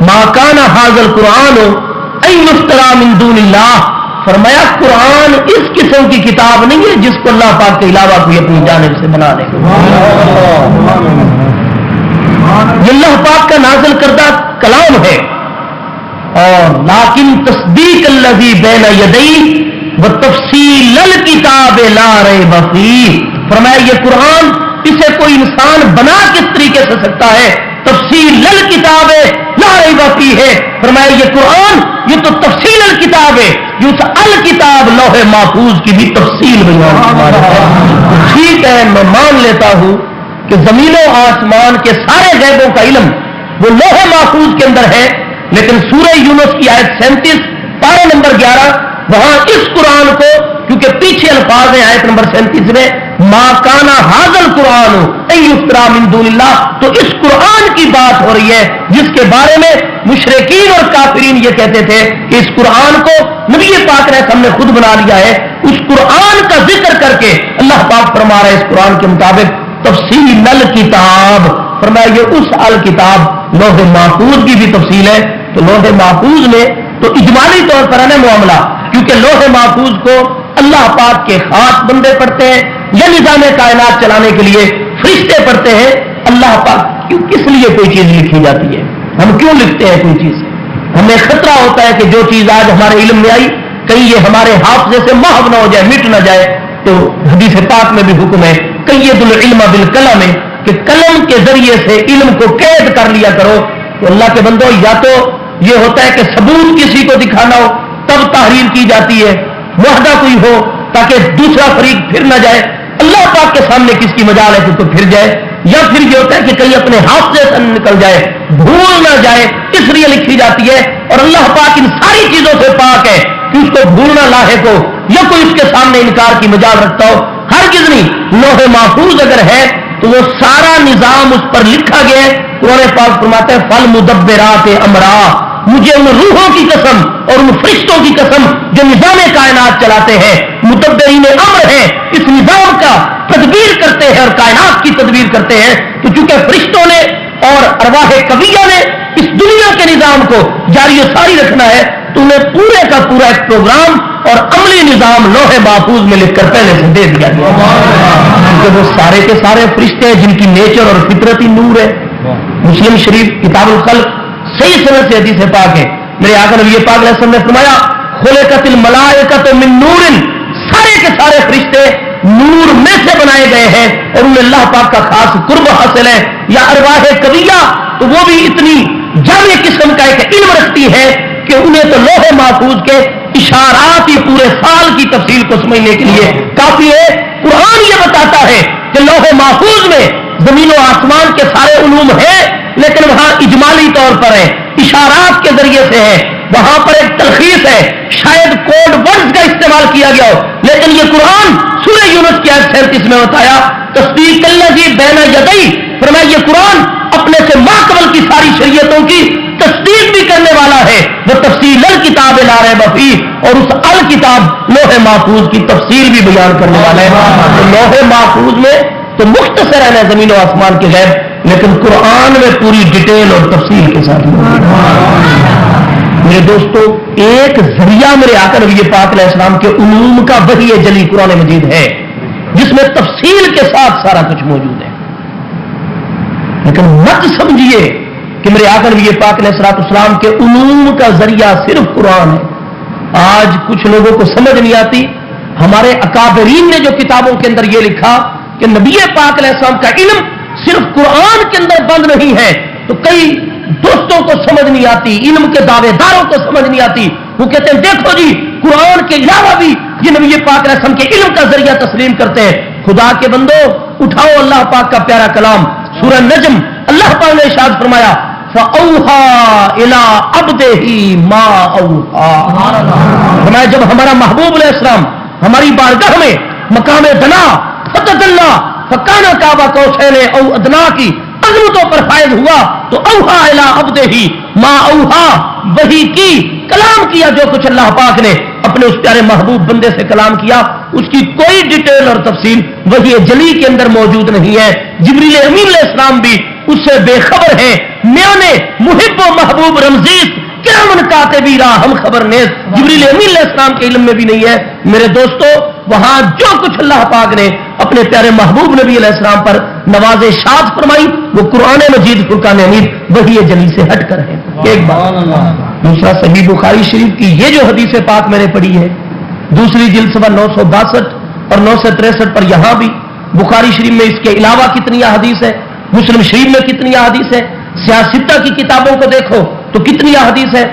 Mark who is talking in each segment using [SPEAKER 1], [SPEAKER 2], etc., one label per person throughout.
[SPEAKER 1] ما کان ھذا القرآن ان یفترى من دون اللہ، فرمایا قرآن اس قسم کی کتاب نہیں ہے جس کو اللہ پاک کے علاوہ کوئی اپنی جانب سے بنا دے. یہ اللہ پاک کا نازل کردہ کلام ہے، اور لیکن تصدیق الذی بین یدیہ وتفصیل الکتاب لا ریب فیہ، فرمایا یہ قرآن اسے کوئی انسان بنا کس طریقے سے سکتا ہے، تفصیل الکتاب لا ریب فیہ ہے. فرمایا یہ قرآن یہ تو تفصیل الکتاب ہے، یہ اس الکتاب لوح محفوظ کی بھی تفصیل بیان ہے. ٹھیک ہے، میں مان لیتا ہوں کہ زمین و آسمان کے سارے غیبوں کا علم وہ لوح محفوظ کے اندر ہے، لیکن سورہ یونس کی آیت 37 پارہ نمبر 11 وہاں اس قرآن کو، کیونکہ پیچھے الفاظ ہیں آیت نمبر 37 میں ما کان ھذا القرآن ان یفترى من دون اللہ، تو اس قرآن کی بات ہو رہی ہے جس کے بارے میں مشرکین اور کافرین یہ کہتے تھے کہ اس قرآن کو نبی پاک نے ہم نے خود بنا لیا ہے. اس قرآن کا ذکر کر کے اللہ پاک فرما رہا ہے اس قرآن کے مطابق تفصیل الکتاب، فرمایا یہ اس الکتاب لوح محفوظ کی بھی تفصیل ہے. تو لوح محفوظ میں تو اجمالی طور پر ہے معاملہ، کیونکہ لوح محفوظ کو اللہ پاک کے خاص بندے پڑھتے ہیں یا نظام کائنات چلانے کے لیے فرشتے پڑھتے ہیں. اللہ پاک کس لیے کوئی چیز لکھی جاتی ہے، ہم کیوں لکھتے ہیں کوئی چیز؟ ہمیں خطرہ ہوتا ہے کہ جو چیز آج ہمارے علم میں آئی کہیں یہ ہمارے حافظے سے محو نہ ہو جائے، مٹ نہ جائے. تو حدیث پاک میں بھی حکم ہے قید العلم بالقلم ہے کہ قلم کے ذریعے سے علم کو قید کر لیا کرو. تو اللہ کے بندو، یا تو یہ ہوتا ہے کہ ثبوت کسی کو دکھانا ہو تب تحریر کی جاتی ہے، معاہدہ کوئی ہو تاکہ دوسرا فریق پھر نہ جائے، اللہ پاک کے سامنے کس کی مجال ہے کہ تو پھر جائے، یا پھر یہ ہوتا ہے کہ کہیں اپنے حافظے سے نکل جائے، بھول نہ جائے، اس لیے لکھی جاتی ہے. اور اللہ پاک ان ساری چیزوں سے پاک ہے کہ اس کو بھولنا لاحق ہو یا کوئی اس کے سامنے انکار کی مجال رکھتا ہو. ہرگز نہیں. لوح محفوظ اگر ہے تو وہ سارا نظام اس پر لکھا گیا ہے. قرآن پاک فرماتے ہیں فل مدبرات امرا، مجھے ان روحوں کی قسم اور ان فرشتوں کی قسم جو نظام کائنات چلاتے ہیں، مدبرین امر ہیں، اس نظام کا تدبیر کرتے ہیں اور کائنات کی تدبیر کرتے ہیں. تو چونکہ فرشتوں نے اور ارواح قویہ نے اس دنیا کے نظام کو جاری و ساری رکھنا ہے، تو انہیں پورے کا پورا ایک پروگرام اور عملی نظام لوح محفوظ میں لکھ کر پہلے سے دے دیا گیا، کیونکہ وہ سارے کے سارے فرشتے ہیں جن کی نیچر اور فطرتی نور ہے. مسلم شریف کتاب الخلق صحیح سند سے حدیث پاک ہے، میرے آقا نبی پاک علیہ السلام نے فرمایا خلقت الملائکۃ من نور، سارے کے سارے فرشتے نور میں سے بنائے گئے ہیں اور انہیں اللہ پاک کا خاص قرب حاصل ہے. یا ارواح قویہ تو وہ بھی اتنی جامع قسم کا ایک علم رکھتی ہے کہ انہیں تو لوح محفوظ کے اشارات ہی پورے سال کی تفصیل کو سمجھنے کے لیے کافی ہے. قرآن یہ بتاتا ہے کہ لوح محفوظ میں زمین و آسمان کے سارے علوم ہیں، لیکن وہاں اجمالی طور پر ہے، اشارات کے ذریعے سے ہے. وہاں پر ایک تلخیص ہے، شاید کوڈ ورڈز کا استعمال کیا گیا ہو، لیکن یہ قرآن سورہ یونس کی آیت 37 میں بتایا تصدیق الذی بین یدیہ، فرمایا یہ قرآن اپنے سے ماقبل کی ساری شریعتوں کی تصدیق بھی کرنے والا ہے. وہ تفصیل الکتاب لا ریب فیہ، اور اس الکتاب لوح محفوظ کی تفصیل بھی بیان کرنے والا ہے. تو لوح محفوظ میں تو مختصر ہے زمین و آسمان کے غیب، لیکن قرآن میں پوری ڈیٹیل اور تفصیل کے ساتھ. میرے دوستو، ایک ذریعہ میرے آقا نبی پاک علیہ السلام کے علوم کا وحی جلی قرآن مجید ہے جس میں تفصیل کے ساتھ سارا کچھ موجود ہے. لیکن مت سمجھیے کہ میرے آقا نبی پاک علیہ السلام کے علوم کا ذریعہ صرف قرآن ہے. آج کچھ لوگوں کو سمجھ نہیں آتی. ہمارے اکابرین نے جو کتابوں کے اندر یہ لکھا کہ نبی پاک علیہ السلام کا علم صرف قرآن کے اندر بند نہیں ہے، تو کئی دوستوں کو سمجھ نہیں آتی، علم کے دعوے داروں کو سمجھ نہیں آتی. وہ کہتے ہیں دیکھو جی قرآن کے علاوہ بھی یہ نبی پاک علیہ السلام کے علم کا ذریعہ تسلیم کرتے ہیں. خدا کے بندو، اٹھاؤ اللہ پاک کا پیارا کلام سورہ نجم. اللہ پاک نے ارشاد فرمایا فَأَوْحَىٰ إِلَىٰ عَبْدِهِ مَا أَوْحَىٰ، فرمایا جب ہمارا محبوب علیہ السلام ہماری بارگاہ میں مقام دنا فتح اللہ فکانہ کعبہ قوسین او ادنا کی عظمتوں پر فائز ہوا تو اوحا الی عبدہ ما اوحا، وحی کی، کلام کیا جو کچھ اللہ پاک نے اپنے اس پیارے محبوب بندے سے کلام کیا، اس کی کوئی ڈیٹیل اور تفصیل وحی جلی کے اندر موجود نہیں ہے. جبریل امین علیہ السلام بھی اس سے بے خبر ہیں، میانے محب و محبوب رمزیز کرامن کاتبی را ہم خبر نیز جبریل امین علیہ السلام کے علم میں بھی نہیں ہے۔ میرے دوستو وہاں جو کچھ اللہ پاک نے اپنے پیارے محبوب نبی علیہ السلام پر نوازشات فرمائی وہ قرآن مجید فرقان حمید وحی جلی سے ہٹ کر ہے۔ ایک بات، دوسرا صحیح بخاری شریف کی یہ جو حدیث پاک میں نے پڑھی ہے، دوسری جلد صفحہ 962 اور 963 پر، یہاں بھی بخاری شریف میں اس کے علاوہ کتنی احادیث ہے، مسلم شریف میں کتنی احادیث ہے، سیاستہ کی کتابوں کو دیکھو تو کتنی احادیث ہے،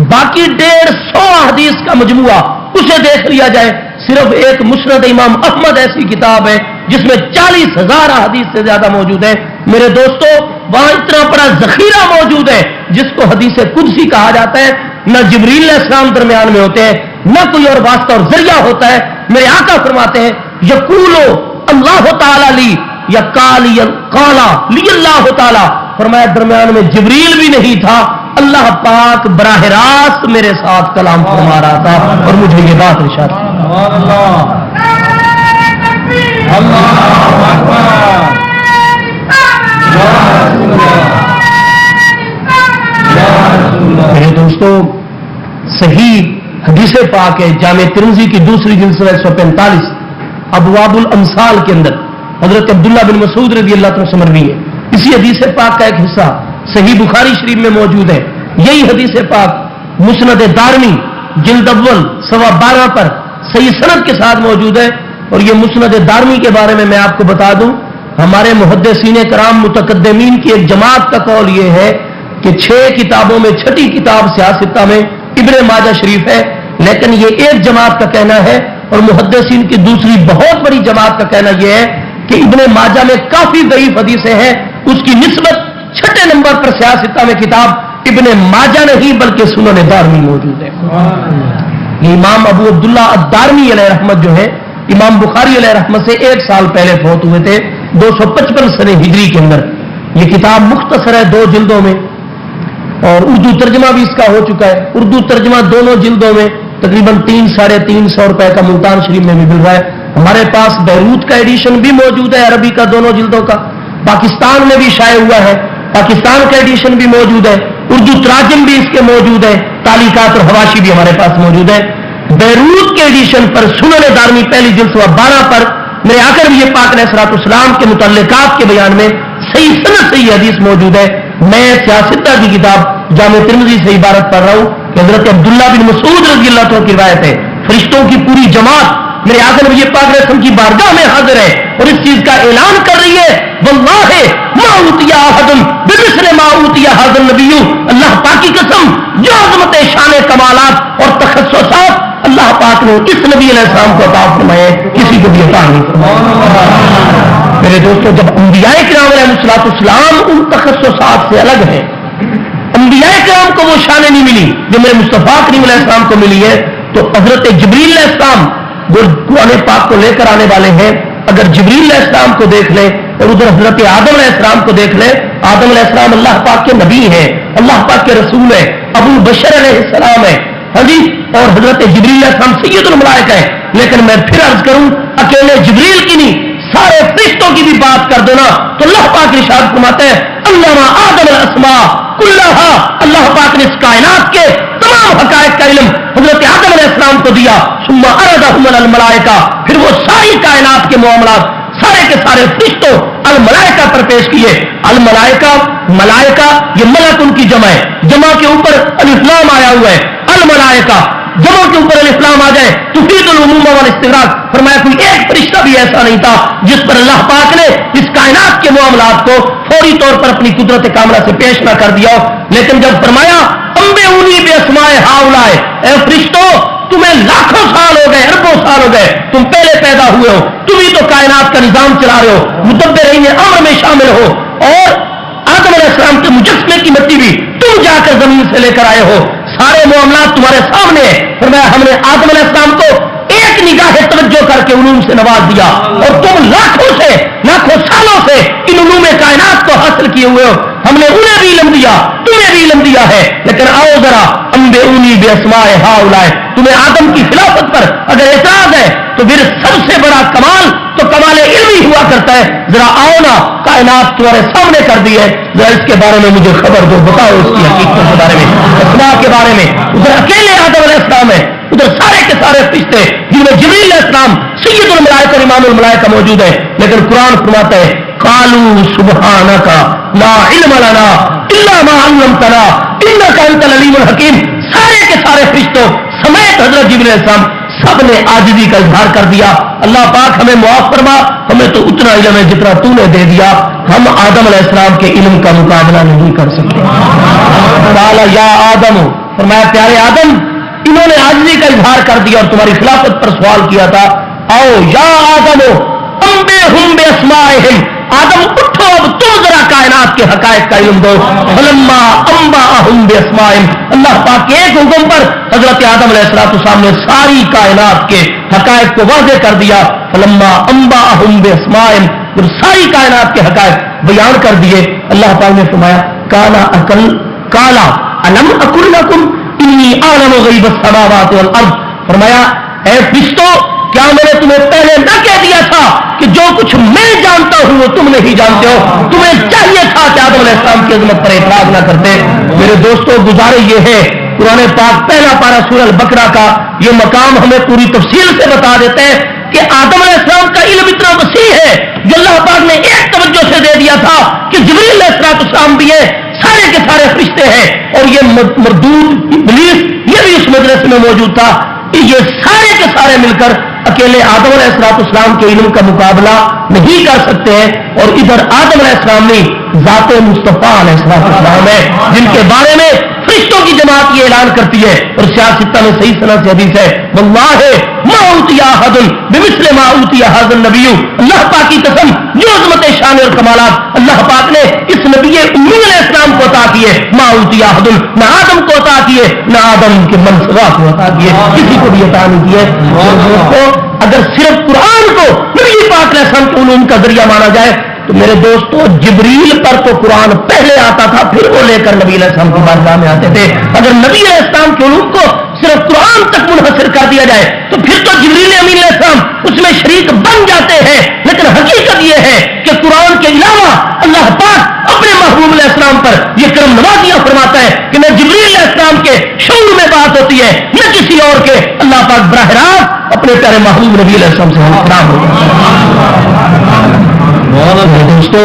[SPEAKER 1] باقی 150 احادیث کا مجموعہ اسے دیکھ لیا جائے، صرف ایک مسند امام احمد ایسی کتاب ہے جس میں 40,000 احادیث سے زیادہ موجود ہے۔ میرے دوستو وہاں اتنا بڑا ذخیرہ موجود ہے جس کو حدیث قدسی کہا جاتا ہے، نہ جبریل علیہ السلام درمیان میں ہوتے ہیں، نہ کوئی اور واسطہ اور ذریعہ ہوتا ہے۔ میرے آقا فرماتے ہیں یقولو اللہ تعالی لی یا قالا لی اللہ تعالی، فرمایا درمیان میں جبریل بھی نہیں تھا، اللہ پاک براہ راست میرے ساتھ کلام فرما رہا تھا اور مجھے یہ بات ارشاد میرے دوستو صحیح حدیث پاک ہے جامع ترمذی کی دوسری جلد 145 ابواب الامثال کے اندر حضرت عبداللہ بن مسعود رضی اللہ عنہ سے مروی ہے۔ اسی حدیث پاک کا ایک حصہ صحیح بخاری شریف میں موجود ہے۔ یہی حدیث پاک مسند دارمی جلد اول صفحہ 12 پر صحیح سند کے ساتھ موجود ہے۔ اور یہ مسند دارمی کے بارے میں آپ کو بتا دوں، ہمارے محدثین کرام متقدمین کی ایک جماعت کا قول یہ ہے کہ 6 کتابوں میں چھٹی کتاب سیاستہ میں ابن ماجہ شریف ہے، لیکن یہ ایک جماعت کا کہنا ہے اور محدثین کی دوسری بہت بڑی جماعت کا کہنا یہ ہے کہ ابن ماجہ میں کافی ضعیف حدیثیں ہیں، اس کی نسبت 6 نمبر پر سیاستہ میں کتاب ابن ماجہ نہیں بلکہ سنن دارمی موجود ہے۔ یہ امام ابو عبداللہ الدارمی علیہ رحمت جو ہے امام بخاری علیہ رحمت سے 1 سال پہلے فوت ہوئے تھے 255 سنہ ہجری کے اندر۔ یہ کتاب مختصر ہے 2 جلدوں میں اور اردو ترجمہ بھی اس کا ہو چکا ہے۔ اردو ترجمہ دونوں جلدوں میں تقریباً 300-350 روپے کا ملتان شریف میں بھی مل رہا ہے۔ ہمارے پاس بیروت کا ایڈیشن بھی موجود ہے عربی کا دونوں جلدوں کا، پاکستان میں بھی شائع ہوا ہے، پاکستان کا ایڈیشن بھی موجود ہے، اردو تراجم بھی اس کے موجود ہے، تعلیقات اور حواشی بھی ہمارے پاس موجود ہے۔ بیروت کے ایڈیشن پر سنن دارمی پہلی جلد 12 پر میرے آخر بھی یہ پاک علیہ الصلوۃ والسلام کے متعلقات کے بیان میں صحیح سند سے یہ حدیث موجود ہے۔ میں سیاستہ کی کتاب جامع ترمذی سے عبارت پڑھ رہا ہوں کہ حضرت عبداللہ بن مسعود رضی اللہ عنہ کی روایت ہے، فرشتوں کی پوری جماعت میرے آخر یہ پاک رسم کی بارگاہ میں حاضر ہے اور اس چیز کا اعلان کر رہی ہے واللہ ما اوتی احد بمثل ما اوتی ھذا النبی، اللہ پاک کی قسم جو عظمت شان کمالات اور تخصصات اللہ پاک نے اس نبی علیہ السلام کو عطا فرمائے کسی کو بھی عطا نہیں فرمایا۔ میرے دوستو جب انبیاء کرام علیہ الصلوۃ والسلام ان تخصصات سے الگ ہیں، انبیاء کرام کو وہ شان نہیں ملی جو میرے مصطفیٰ کریم علیہ السلام کو ملی ہے، تو حضرت جبریل علیہ السلام جو قرآن پاک کو لے کر آنے والے ہیں، اگر جبریل علیہ السلام کو دیکھ لیں اور ادھر حضرت آدم علیہ السلام کو دیکھ لیں، آدم علیہ السلام اللہ پاک کے نبی ہیں، اللہ پاک کے رسول ہیں، ابو بشر علیہ السلام ہے، ہاں جی، اور حضرت جبریل علیہ السلام سید الملائکہ ہے۔ لیکن میں پھر عرض کروں اکیلے جبریل کی نہیں، سارے فرشتوں کی بھی بات کر دینا تو اللہ پاک ارشاد فرماتے ہیں علم آدم الاسماء کلھا، اللہ پاک نے اس کائنات کے تمام حقائق کا علم حضرت آدم علیہ السلام کو دیا، ثم عرضهم على الملائکہ، پھر وہ ساری کائنات کے معاملات سارے کے سارے فرشتوں الملائکہ پر پیش کیے۔ الملائکہ، ملائکہ یہ ملک ان کی جمع ہے، جمع کے اوپر الف لام آیا ہوا ہے، الملائکہ جمع کے اوپر الف لام آ جائے تفید العموم والاستغراق، فرمایا کوئی ایک فرشتہ بھی ایسا نہیں تھا جس پر اللہ پاک نے اس کائنات کے معاملات کو فوری طور پر اپنی قدرت کاملہ سے پیش نہ کر دیا ہو۔ لیکن جب فرمایا انبئونی باسماء ہؤلاء، اے فرشتوں تمہیں لاکھوں سال ہو گئے، اربوں سال ہو گئے، تم پہلے پیدا ہوئے ہو، تم ہی تو کائنات کا نظام چلا رہے ہو، مدبرین امر میں شامل ہو، اور آدم علیہ السلام کے مجسمے کی مٹی بھی تم جا کر زمین سے لے کر آئے ہو، سارے معاملات تمہارے سامنے ہیں۔ فرمایا ہم نے آدم علیہ السلام کو ایک نگاہ توجہ کر کے علوم سے نواز دیا اور تم لاکھوں سالوں سے ان علوم کائنات کو حاصل کیے ہوئے ہو، ہم نے انہیں بھی علم دیا، تمہیں بھی علم دیا ہے، لیکن آؤ ذرا انبئونی باسماء ہؤلاء، تمہیں آدم کی خلافت پر اگر اعتراض ہے تو پھر سب سے بڑا کمال تو کمال علمی ہوا کرتا ہے، ذرا آؤ نا، کائنات تمہارے سامنے کر دی ہے، ذرا اس کے بارے میں مجھے خبر دو، بتاؤ اس کی حقیقت کے بارے میں، اسماء کے بارے میں۔ ادھر اکیلے آدم علیہ السلام ہے، ادھر سارے کے سارے فرشتے جن میں جبریل علیہ السلام سید الملائکہ اور امام الملائکہ موجود ہے، لیکن قرآن فرماتا ہے قالوا سبحانک لا علم لنا الا ما علمتنا انک انت العلیم الحکیم۔ سارے کے سارے فرشتوں سمیت حضرت جبریل علیہ السلام سب نے عاجزی کا اظہار کر دیا، اللہ پاک ہمیں معاف فرما، ہمیں تو اتنا علم ہے جتنا تو نے دے دیا، ہم آدم علیہ السلام کے علم کا مقابلہ نہیں کر سکتے۔ قال یا آدم، فرمایا پیارے آدم، انہوں نے عاجزی کا اظہار کر دیا اور تمہاری خلافت پر سوال کیا تھا، آؤ یا آدم انبئہم باسمائہم، آدم اٹھو اب تم ذرا کائنات کے حقائق کا علم دو۔ فلما انبأہم باسمائہم، اللہ پاک کے ایک حکم پر حضرت آدم علیہ السلام نے ساری کائنات کے حقائق کو واضح کر دیا۔ فلما انبأہم باسمائہم، اور ساری کائنات کے حقائق بیان کر دیے، اللہ پاک نے فرمایا کالا الم اقل لکم انی اعلم غیب السماوات والارض، فرمایا اے فرشتوں، کیا میں نے تمہیں پہلے نہ کہہ دیا تھا کہ جو کچھ میں جانتا ہوں وہ تم نہیں جانتے ہو؟ تمہیں چاہیے تھا کہ آدم علیہ السلام کی عظمت پر اعتراض نہ کرتے۔ میرے دوستوں، گزارش یہ ہے، قرآن پاک پہلا پارہ سورہ البقرہ کا یہ مقام ہمیں پوری تفصیل سے بتا دیتے ہیں کہ آدم علیہ السلام کا علم اتنا وسیع ہے جو اللہ پاک نے ایک توجہ سے دے دیا تھا کہ جبریل علیہ السلام بھی ہے، سارے کے سارے فرشتے ہیں، اور یہ مردود ابلیس یہ بھی اس مجلس میں موجود تھا، یہ سارے کے سارے مل کر اکیلے آدم علیہ السلام کے علم کا مقابلہ نہیں کر سکتے ہیں۔ اور ادھر آدم علیہ السلام نے ذات مصطفیٰ علیہ السلام ہے جن کے بارے میں فرشتوں کی جماعت یہ اعلان کرتی ہے، اور سیاستہ میں صحیح سند سے حدیث ہے، واللہ ما اوتی احد بمثل ما اوتی هذا النبی، اللہ پاک کی قسم جو عظمت شان اور کمالات اللہ پاک نے اس نبی امی علیہ السلام کو عطا کیے، ما اوتی احد، نہ آدم کو عطا کیے نہ آدم کے منصبہ کو عطا کیے، کسی کو بھی عطا نہیں کیے۔ اگر صرف قرآن کو نبی پاک علیہ السلام کے علوم کا ذریعہ مانا جائے تو میرے دوستو جبریل پر تو قرآن پہلے آتا تھا، پھر وہ لے کر نبی علیہ السلام کی بارگاہ میں آتے تھے۔ اگر نبی علیہ السلام کے علوم کو صرف قرآن تک منحصر کر دیا جائے تو پھر تو جبریل امین علیہ السلام اس میں شریک بن جاتے ہیں، لیکن حقیقت یہ ہے کہ قرآن کے علاوہ اللہ پاک اپنے محبوب علیہ السلام پر یہ کرم نوازیاں فرماتا ہے کہ نہ جبریل علیہ السلام کے شعور میں بات ہوتی ہے نہ کسی اور کے، اللہ پاک براہ راست اپنے پیارے محبوب نبی علیہ السلام سے ہمخطاب ہوتا ہے۔ دوستو،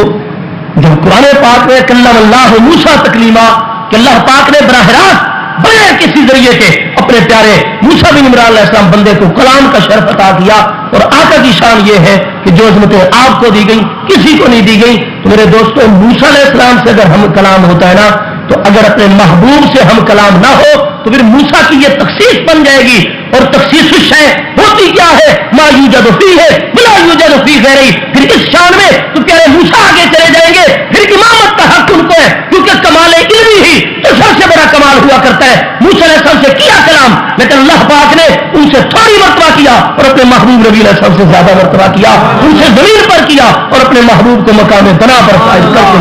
[SPEAKER 1] جب قرآن پاک میں کلم اللہ موسیٰ تکلیما کہ اللہ پاک نے براہ راست بغیر کسی ذریعے کے اپنے پیارے موسیٰ بن عمران علیہ السلام بندے کو کلام کا شرف عطا کیا، اور آقا کی شان یہ ہے کہ جو عظمتیں آپ کو دی گئی کسی کو نہیں دی گئی۔ تو میرے دوستو، موسیٰ علیہ السلام سے اگر ہم کلام ہوتا ہے نا، تو اگر اپنے محبوب سے ہم کلام نہ ہو تو پھر موسیٰ کی یہ تخصیص بن جائے گی، اور تخصیص الشیء ہوتی کیا ہے؟ ما یوجد فیہ بلا یوجد فی غیرہ۔ پھر اس شان میں تو پیارے موسیٰ آگے چلے جائیں گے، پھر امامت کا حق ان کو ہے، کیونکہ کمال علمی ہی تو سب سے بڑا کمال ہوا کرتا ہے۔ موسیٰ علیہ السلام سے کیا کلام، لیکن اللہ پاک نے ان سے تھوڑی مرتبہ کیا اور اپنے محبوب نبی علیہ السلام سے زیادہ مرتبہ کیا، ان سے زمین پر کیا اور اپنے محبوب کو مقام بنا پر فائز کر کے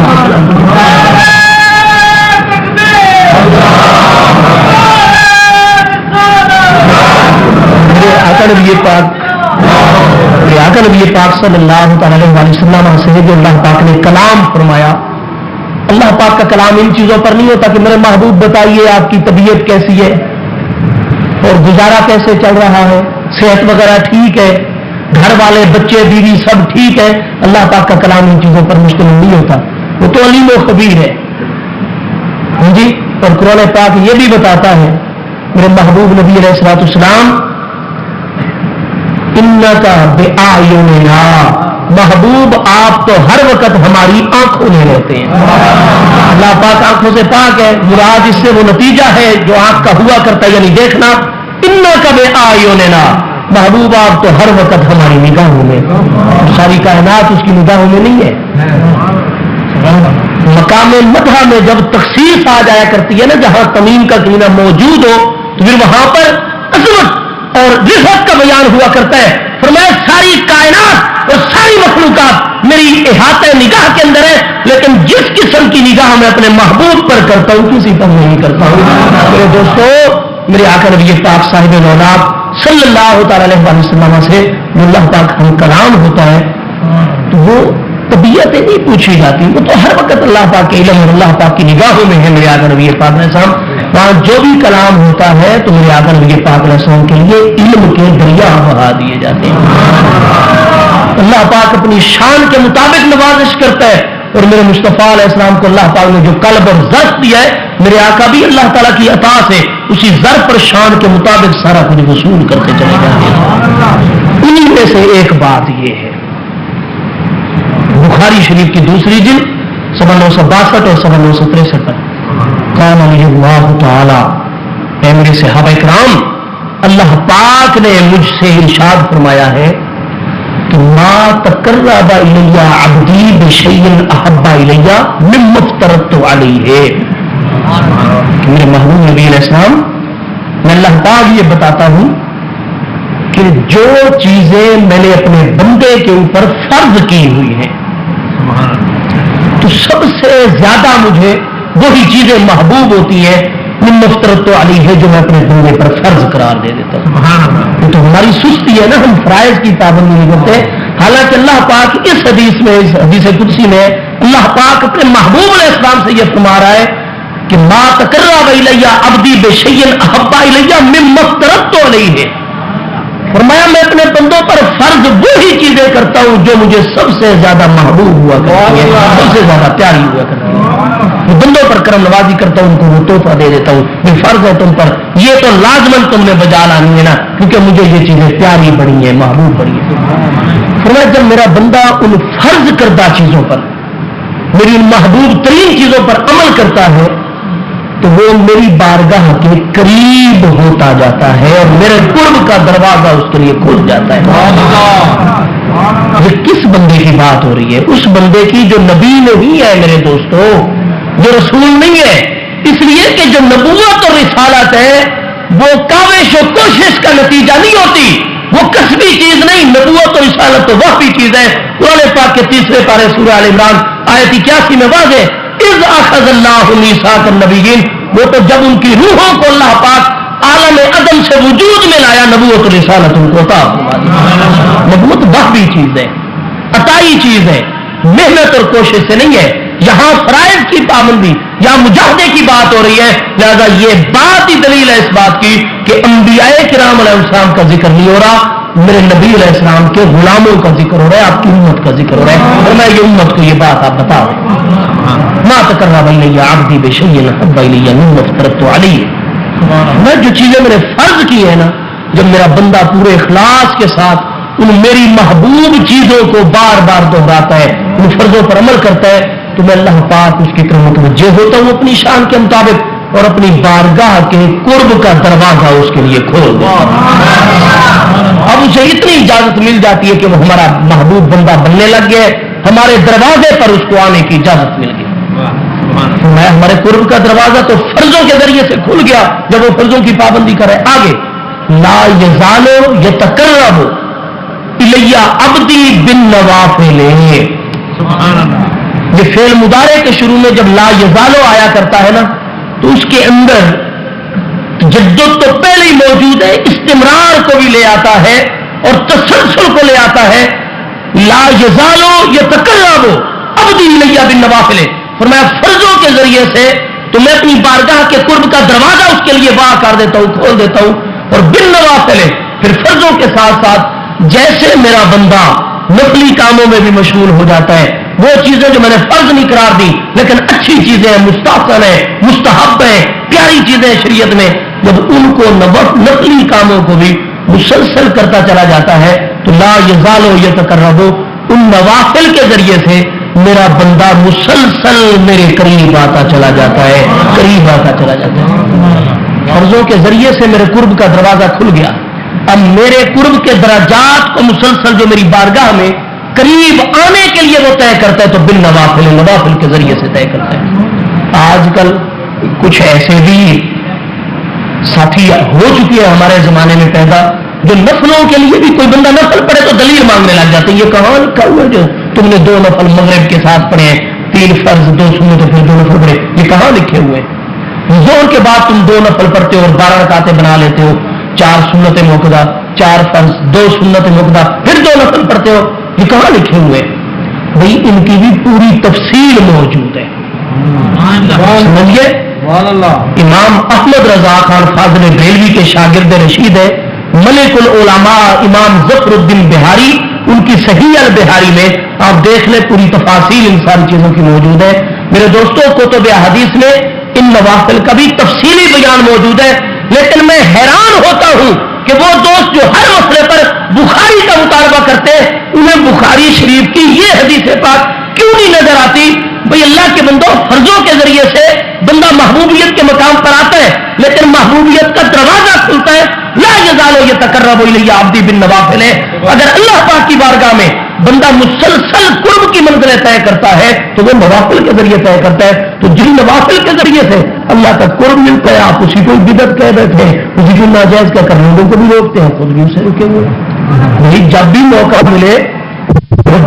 [SPEAKER 1] آقا نبی پاک صلی اللہ تعالی علیہ وسلم سے جو اللہ پاک نے کلام فرمایا، اللہ پاک کا کلام ان چیزوں پر نہیں ہوتا کہ میرے محبوب بتائیے آپ کی طبیعت کیسی ہے اور گزارا کیسے چل رہا ہے، صحت وغیرہ ٹھیک ہے، گھر والے بچے بیوی سب ٹھیک ہے۔ اللہ پاک کا کلام ان چیزوں پر مشتمل نہیں ہوتا، وہ تو علیم و خبیر ہے جی۔ اور قرآن پاک یہ بھی بتاتا ہے میرے محبوب نبی علیہ الصلوۃ والسلام انکا بِأَعْیُنِنَا، محبوب آپ تو ہر وقت ہماری آنکھوں میں رہتے ہیں۔ اللہ پاک آنکھوں سے پاک ہے، مراد اس سے وہ نتیجہ ہے جو آنکھ کا ہوا کرتا ہے، یعنی دیکھنا۔ انکا بِأَعْیُنِنَا، محبوب آپ تو ہر وقت ہماری نگاہوں میں، ساری کائنات اس کی نگاہوں میں نہیں ہے۔ مقام مدح میں جب تخصیص آ جایا کرتی ہے نا، جہاں تمیم کا کلمہ موجود ہو تو پھر وہاں پر عظمت اور رفعت کا بیان ہوا کرتا ہے۔ فرمایا ساری کائنات اور ساری مخلوقات میری احاطہ نگاہ کے اندر ہے، لیکن جس قسم کی نگاہ میں اپنے محبوب پر کرتا ہوں کسی پر نہیں کرتا ہوں۔ میرے دوستو، میرے آقا نبی پاک صاحب نولاب صلی اللہ تعالی علیہ وسلم سے جو اللہ پاک ہم کلام ہوتا ہے تو وہ طبیعتیں نہیں پوچھی جاتی، وہ تو ہر وقت اللہ پاک کے علم اور اللہ پاک کی نگاہوں میں ہے۔ میرے آقا نبی پاک علیہ السلام وہاں جو بھی کلام ہوتا ہے تو میرے آقا نبی پاک علیہ السلام کے لیے علم کے دریا بہا دیے جاتے ہیں۔ اللہ پاک اپنی شان کے مطابق نوازش کرتا ہے، اور میرے مصطفیٰ علیہ السلام کو اللہ پاک نے جو قلب اور ظرف دیا ہے، میرے آقا بھی اللہ تعالیٰ کی عطا سے اسی ظرف اور شان کے مطابق سارا کچھ وصول کرتے چلے جاتے ہیں۔ انہی میں سے ایک بات یہ ہے، بخاری شریف کی دوسری جلد 962 اور 963 پر قال علی اللہ تعالی، اے میرے صحابہ کرام، اللہ پاک نے مجھ سے ارشاد فرمایا ہے کہ ما تقرب الی عبدی بشیء احب الی مما افترضت علیہ۔ میرے محبوب نبی علیہ السلام، میں اللہ پاک یہ بتاتا ہوں کہ جو چیزیں میں نے اپنے بندے کے اوپر فرض کی ہوئی ہیں تو سب سے زیادہ مجھے وہی چیزیں محبوب ہوتی ہیں مما افترضت علیہ، جو میں اپنے بندے پر فرض قرار دے دیتا ہوں۔ یہ تو ہماری سستی ہے نا، ہم فرائض کی پابندی نہیں کرتے، حالانکہ اللہ پاک اس حدیث میں، اس حدیث قدسی میں اللہ پاک اپنے محبوب علیہ السلام سے یہ فرما رہا ہے کہ ما تقرب الی عبدی بشیء احب الی مما افترضت علیہ۔ فرمایا میں اپنے بندوں پر فرض وہی چیزیں کرتا ہوں جو مجھے سب سے زیادہ محبوب ہوا کرتی ہیں، سب سے زیادہ پیاری ہوا کرتی ہیں۔ بندوں پر کرم نوازی کرتا ہوں، ان کو وہ تحفہ دے دیتا ہوں، یہ فرض ہے تم پر، یہ تو لازمن تم نے بجا لانی ہے نا، کیونکہ مجھے یہ چیزیں پیاری بڑی ہیں، محبوب بڑی ہیں۔ فرمایا جب میرا بندہ ان فرض کردہ چیزوں پر، میری ان محبوب ترین چیزوں پر عمل کرتا ہے تو وہ میری بارگاہ کے قریب ہوتا جاتا ہے اور میرے قرب کا دروازہ اس کے لیے کھل جاتا ہے۔ یہ کس بندے کی بات ہو رہی ہے؟ اس بندے کی جو نبی نہیں ہے میرے دوستو، جو رسول نہیں ہے، اس لیے کہ جو نبوت اور رسالت ہے وہ کاوش و کوشش کا نتیجہ نہیں ہوتی، وہ کسبی چیز نہیں، نبوت اور رسالت تو وہ بھی چیز ہے۔ قرآن پاک کے 3 پارے سورہ آل عمران آیت 81 میں واضح، اذ اخذ اللہ میثاق النبیین، وہ تو جب ان کی روحوں کو اللہ پاک عالم عدم سے وجود میں لایا، نبوت اور رسالت ان کو عطا فرما دی۔ نبوت وحی چیز ہے، عطائی چیز ہے، محنت اور کوشش سے نہیں ہے۔ یہاں فرائض کی پابندی یا مجاہدے کی بات ہو رہی ہے، لہذا یہ بات ہی دلیل ہے اس بات کی کہ انبیاء کرام علیہ السلام کا ذکر نہیں ہو رہا، میرے نبی علیہ السلام کے غلاموں کا ذکر ہو رہا ہے، آپ کی امت کا ذکر ہو رہا ہے، اور میں یہ امت کو یہ بات آپ بتا رہے ہیں۔ ما تقرب الی عبدی بشیء احب الی مما افترضت علیہ، میں جو چیزیں میں نے فرض کی ہے نا، جب میرا بندہ پورے اخلاص کے ساتھ ان میری محبوب چیزوں کو بار بار دہراتا ہے، ان فرضوں پر عمل کرتا ہے، تو میں اللہ پاک اس کی طرف متوجہ ہوتا ہوں اپنی شان کے مطابق، اور اپنی بارگاہ کے قرب کا دروازہ اس کے لیے کھول دیتا ہوں۔ اب اسے اتنی اجازت مل جاتی ہے کہ وہ ہمارا محبوب بندہ بننے لگ گیا ہے، ہمارے دروازے پر اس کو آنے کی اجازت مل گئی۔ میں ہمارے قرب کا دروازہ تو فرضوں کے ذریعے سے کھل گیا جب وہ فرضوں کی پابندی کرے۔ آگے لا یزال یتقرب الی عبدی بالنوافل، یہ فعل مضارع کے شروع میں جب لا یزالو آیا کرتا ہے نا تو اس کے اندر جدت تو پہلے ہی موجود ہے، استمرار کو بھی لے آتا ہے اور تسلسل کو لے آتا ہے۔ لا یزالو یتقرب عبدی الی بالنوافل، فرمایا فرضوں کے ذریعے سے تو میں اپنی بارگاہ کے قرب کا دروازہ اس کے لیے واہ کر دیتا ہوں، کھول دیتا ہوں، اور بالنوافل پھر فرضوں کے ساتھ ساتھ جیسے میرا بندہ نفلی کاموں میں بھی مشغول ہو جاتا ہے، وہ چیزیں جو میں نے فرض نہیں قرار دی لیکن اچھی چیزیں ہیں، مستحسن ہیں، مستحب ہیں، پیاری چیزیں شریعت میں، جب ان کو نفلی کاموں کو بھی مسلسل کرتا چلا جاتا ہے تو لا یزال یتقرب، ان نوافل کے ذریعے سے میرا بندہ مسلسل میرے قریب آتا چلا جاتا ہے، قریب آتا چلا جاتا ہے۔ فرضوں کے ذریعے سے میرے قرب کا دروازہ کھل گیا، اب میرے قرب کے درجات کو مسلسل جو میری بارگاہ میں قریب آنے کے لیے وہ طے کرتا ہے تو بالنوافل، نوافل کے ذریعے سے طے کرتا ہے۔ آج کل کچھ ایسے بھی ساتھی ہو چکے ہیں ہمارے زمانے میں پیدا جو نفلوں کے لیے بھی کوئی بندہ نفل پڑھے تو دلیل مانگنے لگ جاتے ہیں. یہ کہاں لکھا ہوا ہے جو تم نے 2 نفل مغرب کے ساتھ پڑھے ہیں, 3 فرض 2 سنت پھر 2 نفل پڑھے, یہ کہاں لکھے ہوئے؟ زور کے بعد تم 2 نفل پڑھتے ہو اور 12 رکعتیں بنا لیتے ہو, 4 سنت موقدہ, 4 فرض 2 سنت موقدہ, پھر 2 نفل پڑھتے ہو, یہ کہاں لکھے ہوئے؟ بھائی ان کی بھی پوری تفصیل موجود ہے. سمجھیے, امام احمد رضا خان فاضل بریلوی کے شاگرد رشید ہے, ملک العلماء امام ظفر الدین بہاری, ان کی صحیح البہاری میں آپ دیکھ لیں پوری تفاصیل ان ساری چیزوں کی موجود ہے. میرے دوستوں, کتب حدیث میں ان نوافل کا بھی تفصیلی بیان موجود ہے. لیکن میں حیران ہوتا ہوں کہ وہ دوست جو ہر مسئلے پر بخاری کا مطالبہ کرتے ہیں, انہیں بخاری شریف کی یہ حدیث پاک کیوں نہیں نظر آتی؟ بھئی اللہ کے بندوں, فرضوں کے ذریعے سے بندہ محبوبیت کے مقام پر آتا ہے, لیکن محبوبیت کا دروازہ کھلتا ہے. لا یزال یتقرب الی عبدی بالنوافل. اگر اللہ پاک کی بارگاہ میں بندہ مسلسل قرب کی منزلیں طے کرتا ہے تو وہ نوافل کے ذریعے طے کرتا ہے. تو جن نوافل کے ذریعے سے اللہ کا قرب ملتا ہے, آپ اسی کو بدعت کہہ بیٹھے ہیں, اسی کو ناجائز کا کر لوگوں کو بھی روکتے ہیں, خود بھی اسے رکے ہوئے. نہیں, جب بھی موقع ملے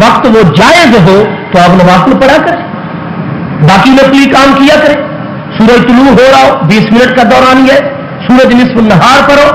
[SPEAKER 1] وقت وہ جائز ہو تو آپ نوافل پڑھا کریں, باقی نفلی کام کیا کریں. سورج طلوع ہو رہا ہو 20 منٹ کا دوران ہے, سورج نصف النہار پر ہو,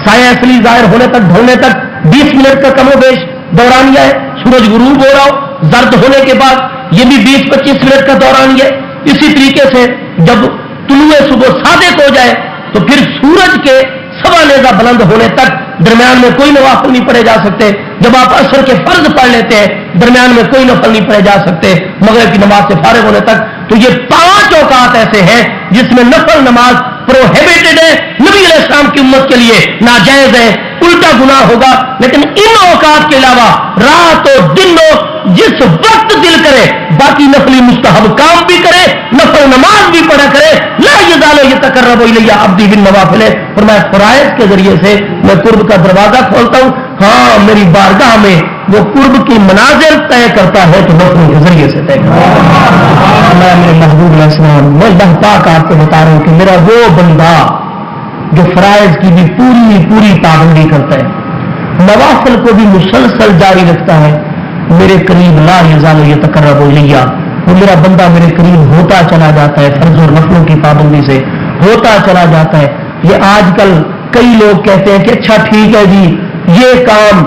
[SPEAKER 1] سایہ اصلی ظاہر ہونے تک ڈھلنے تک 20 منٹ کا کم و بیش دورانیہ ہے. سورج غروب ہو رہا ہو زرد ہونے کے بعد یہ بھی 20-25 منٹ کا دورانیہ ہے. اسی طریقے سے جب طلوع صبح صادق ہو جائے تو پھر سورج کے سوا نیزہ بلند ہونے تک درمیان میں کوئی نوافل نہیں پڑھے جا سکتے. جب آپ عصر کے فرض پڑھ لیتے ہیں درمیان میں کوئی نفل نہیں پڑھے جا سکتے مغرب کی نماز سے فارغ ہونے تک. تو یہ 5 اوقات ایسے ہیں جس میں نفل نماز پروہیبٹڈ ہے, نبی علیہ السلام کی امت کے لیے ناجائز ہے, الٹا گناہ ہوگا. لیکن ان اوقات کے علاوہ رات و دن ہو, جس وقت دل کرے باقی نفلی مستحب کام بھی کرے, نفل نماز بھی پڑھا کرے. لا یزال یتقرب الی عبدی بالنوافل. اور میں فرائض کے ذریعے سے میں قرب کا دروازہ کھولتا ہوں. ہاں, میری بارگاہ میں وہ قرب کی منازل طے کرتا ہے تو نفلوں کے ذریعے سے طے کرتا ہے. میں میرے محبوب علیہ السلام, میں اللہ پاک آپ کو بتا رہا ہوں کہ میرا وہ بندہ جو فرائض کی بھی پوری پابندی کرتا ہے, نوافل کو بھی مسلسل جاری رکھتا ہے, میرے قریب لا یزال یتقرب الی, وہ میرا بندہ میرے قریب ہوتا چلا جاتا ہے, فرض اور نفلوں کی پابندی سے ہوتا چلا جاتا ہے. یہ آج کل کئی لوگ کہتے ہیں کہ اچھا ٹھیک ہے جی, یہ کام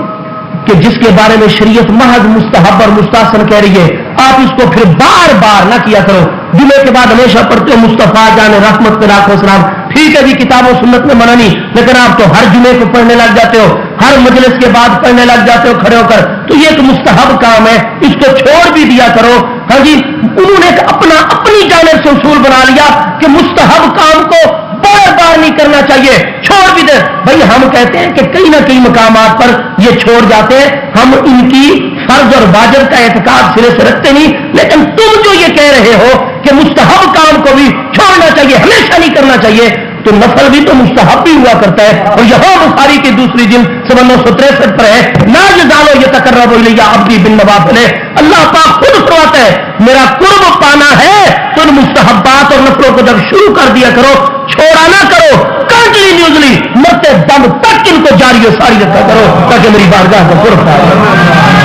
[SPEAKER 1] کہ جس کے بارے میں شریعت محض مستحب اور مستحسن کہہ رہی ہے, آپ اس کو پھر بار بار نہ کیا کرو. جمعے کے بعد ہمیشہ پڑھتے ہو مصطفیٰ جان رحمت پہ لاکھوں سلام, ٹھیک ہے جی کتاب و سنت میں منع نہیں, لیکن آپ تو ہر جمعے کو پڑھنے لگ جاتے ہو, ہر مجلس کے بعد پڑھنے لگ جاتے ہو کھڑے ہو کر. تو یہ ایک مستحب کام ہے, اس کو چھوڑ بھی دیا کرو. ہاں جی, انہوں نے اپنی جانب سے اصول بنا لیا کہ مستحب کام کو بار بار نہیں کرنا چاہیے, چھوڑ بھی دے. بھائی ہم کہتے ہیں کہ کئی نہ کئی مقامات پر یہ چھوڑ جاتے ہیں, ہم ان کی فرض اور واجب کا اعتقاد سرے سے رکھتے نہیں. لیکن تم جو یہ کہہ رہے ہو کہ مستحب کام کو بھی چھوڑنا چاہیے, ہمیشہ نہیں کرنا چاہیے, تو نفل بھی تو مستحب بھی ہوا کرتا ہے. اور یہاں بخاری کی دوسری جلد 963 پر ہے, لا یزال یتقرب الی عبدی بالنوافل. اللہ پاک خود فرماتا ہے میرا قرب پانا ہے تو ان مستحبات اور نفلوں کو جب شروع کر دیا کرو, چھوڑا نہ کرو, کنٹینیوسلی مرتے دم تک ان کو جاری و ساری رکھا کرو تاکہ میری بارگاہ کو قرب پائے.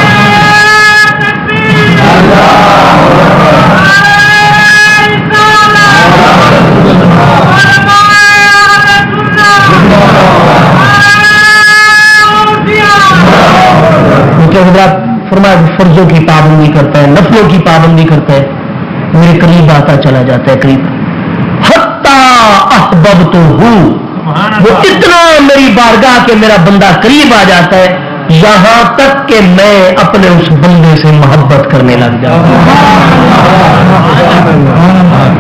[SPEAKER 1] فرمایا فرضوں کی پابندی کرتا ہے, نفلوں کی پابندی کرتا ہے, میرے قریب آتا چلا جاتا ہے, قریب حتی احببتہ, وہ اتنا میری بارگاہ کے میرا بندہ قریب آ جاتا ہے یہاں تک کہ میں اپنے اس بندے سے محبت کرنے لگ جاتا ہوں.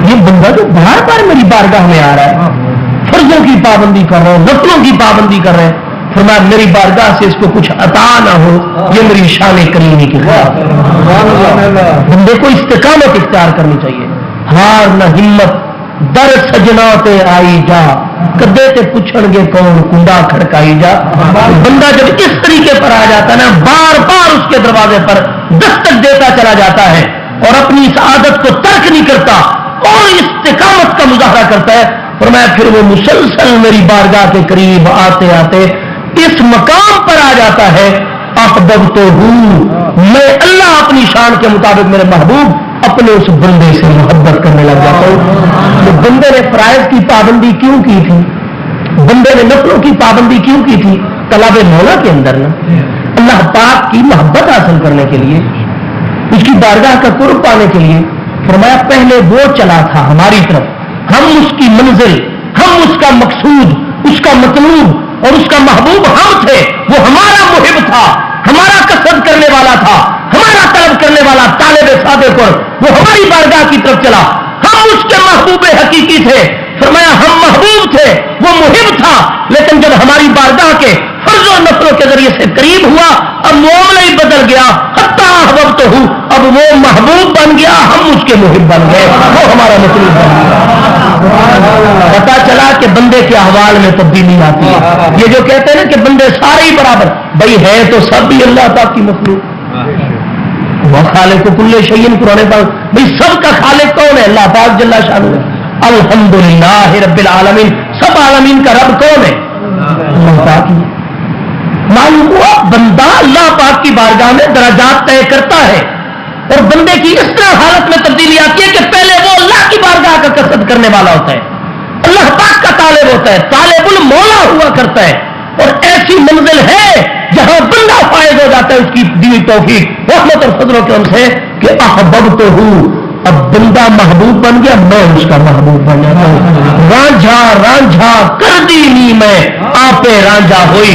[SPEAKER 1] یہ بندہ جو بار بار میری بارگاہ میں آ رہا ہے, فرضوں کی پابندی کر رہا ہے, نفلوں کی پابندی کر رہے ہیں, فرمایا میری بارگاہ سے اس کو کچھ عطا نہ ہو, یہ میری شان کریمی کی خلاف. بندے کو استقامت اختیار کرنی چاہیے. ہار نہ ہمت در سجنا تے آئی جا, کدے تے پوچھن گے کون کنڈا کھڑکائی جا. بندہ جب اس طریقے پر آ جاتا ہے نا, بار بار اس کے دروازے پر دستک دیتا چلا جاتا ہے اور اپنی اس عادت کو ترک نہیں کرتا اور استقامت کا مظاہرہ کرتا ہے, اور میں پھر وہ مسلسل میری بارگاہ کے قریب آتے آتے اس مقام پر آ جاتا ہے احببتہ، میں اللہ اپنی شان کے مطابق میرے محبوب اپنے اس بندے سے محبت کرنے لگ جاتا ہوں۔ تو بندے نے فرائض کی پابندی کیوں کی تھی؟ بندے نے نفلوں کی پابندی کیوں کی تھی؟ طلب مولا کے اندر نا اللہ پاک کی محبت حاصل کرنے کے لیے، اس کی بارگاہ کا قرب پانے کے لیے۔ فرمایا پہلے وہ چلا تھا ہماری طرف، ہم اس کی منزل، ہم اس کا مقصود، اس کا مطلوب اور اس کا محبوب ہم تھے، وہ ہمارا محب تھا، ہمارا قصد کرنے والا تھا، ہمارا طلب کرنے والا طالب صادق، وہ ہماری بارگاہ کی طرف چلا، ہم اس کے محبوب حقیقی تھے۔ فرمایا ہم محبوب تھے، وہ محب تھا، لیکن جب ہماری بارگاہ کے فرض و نفلوں کے ذریعے سے قریب ہوا، اب معاملہ ہی بدل گیا، حتیٰ احببتہ، اب وہ محبوب بن گیا، ہم اس کے محب بن گئے، وہ ہمارا مطلوب بن گیا۔ پتا چلا کہ بندے کے احوال میں تبدیلی آتی ہے۔ یہ جو کہتے ہیں نا کہ بندے سارے ہی برابر، بھائی ہے تو سب بھی اللہ پاک کی مخلوق، وہ خالق کل شیء، قرآن پاک، بھائی سب کا خالق کون ہے؟ اللہ پاک جل شانہ۔ الحمدللہ رب العالمین، سب عالمین کا رب کون ہے؟ اللہ پاک ہی۔ معلوم ہوا بندہ اللہ پاک کی بارگاہ میں درجات طے کرتا ہے، اور بندے کی اس طرح حالت میں تبدیلی آتی ہے کہ پہلے وہ اللہ کی بارگاہ کا قصد کرنے والا ہوتا ہے، اللہ پاک کا طالب ہوتا ہے، طالب المولا ہوا کرتا ہے، اور ایسی منزل ہے جہاں بندہ فائز ہو جاتا ہے اس کی دی توفیق رحمت اور فضل و کرم سے کہ احببتہ، اب بندہ محبوب بن گیا، میں اس کا محبوب بن جاتا ہوں۔ رانجھا رانجھا کر دی نی میں آپے رانجھا ہوئی،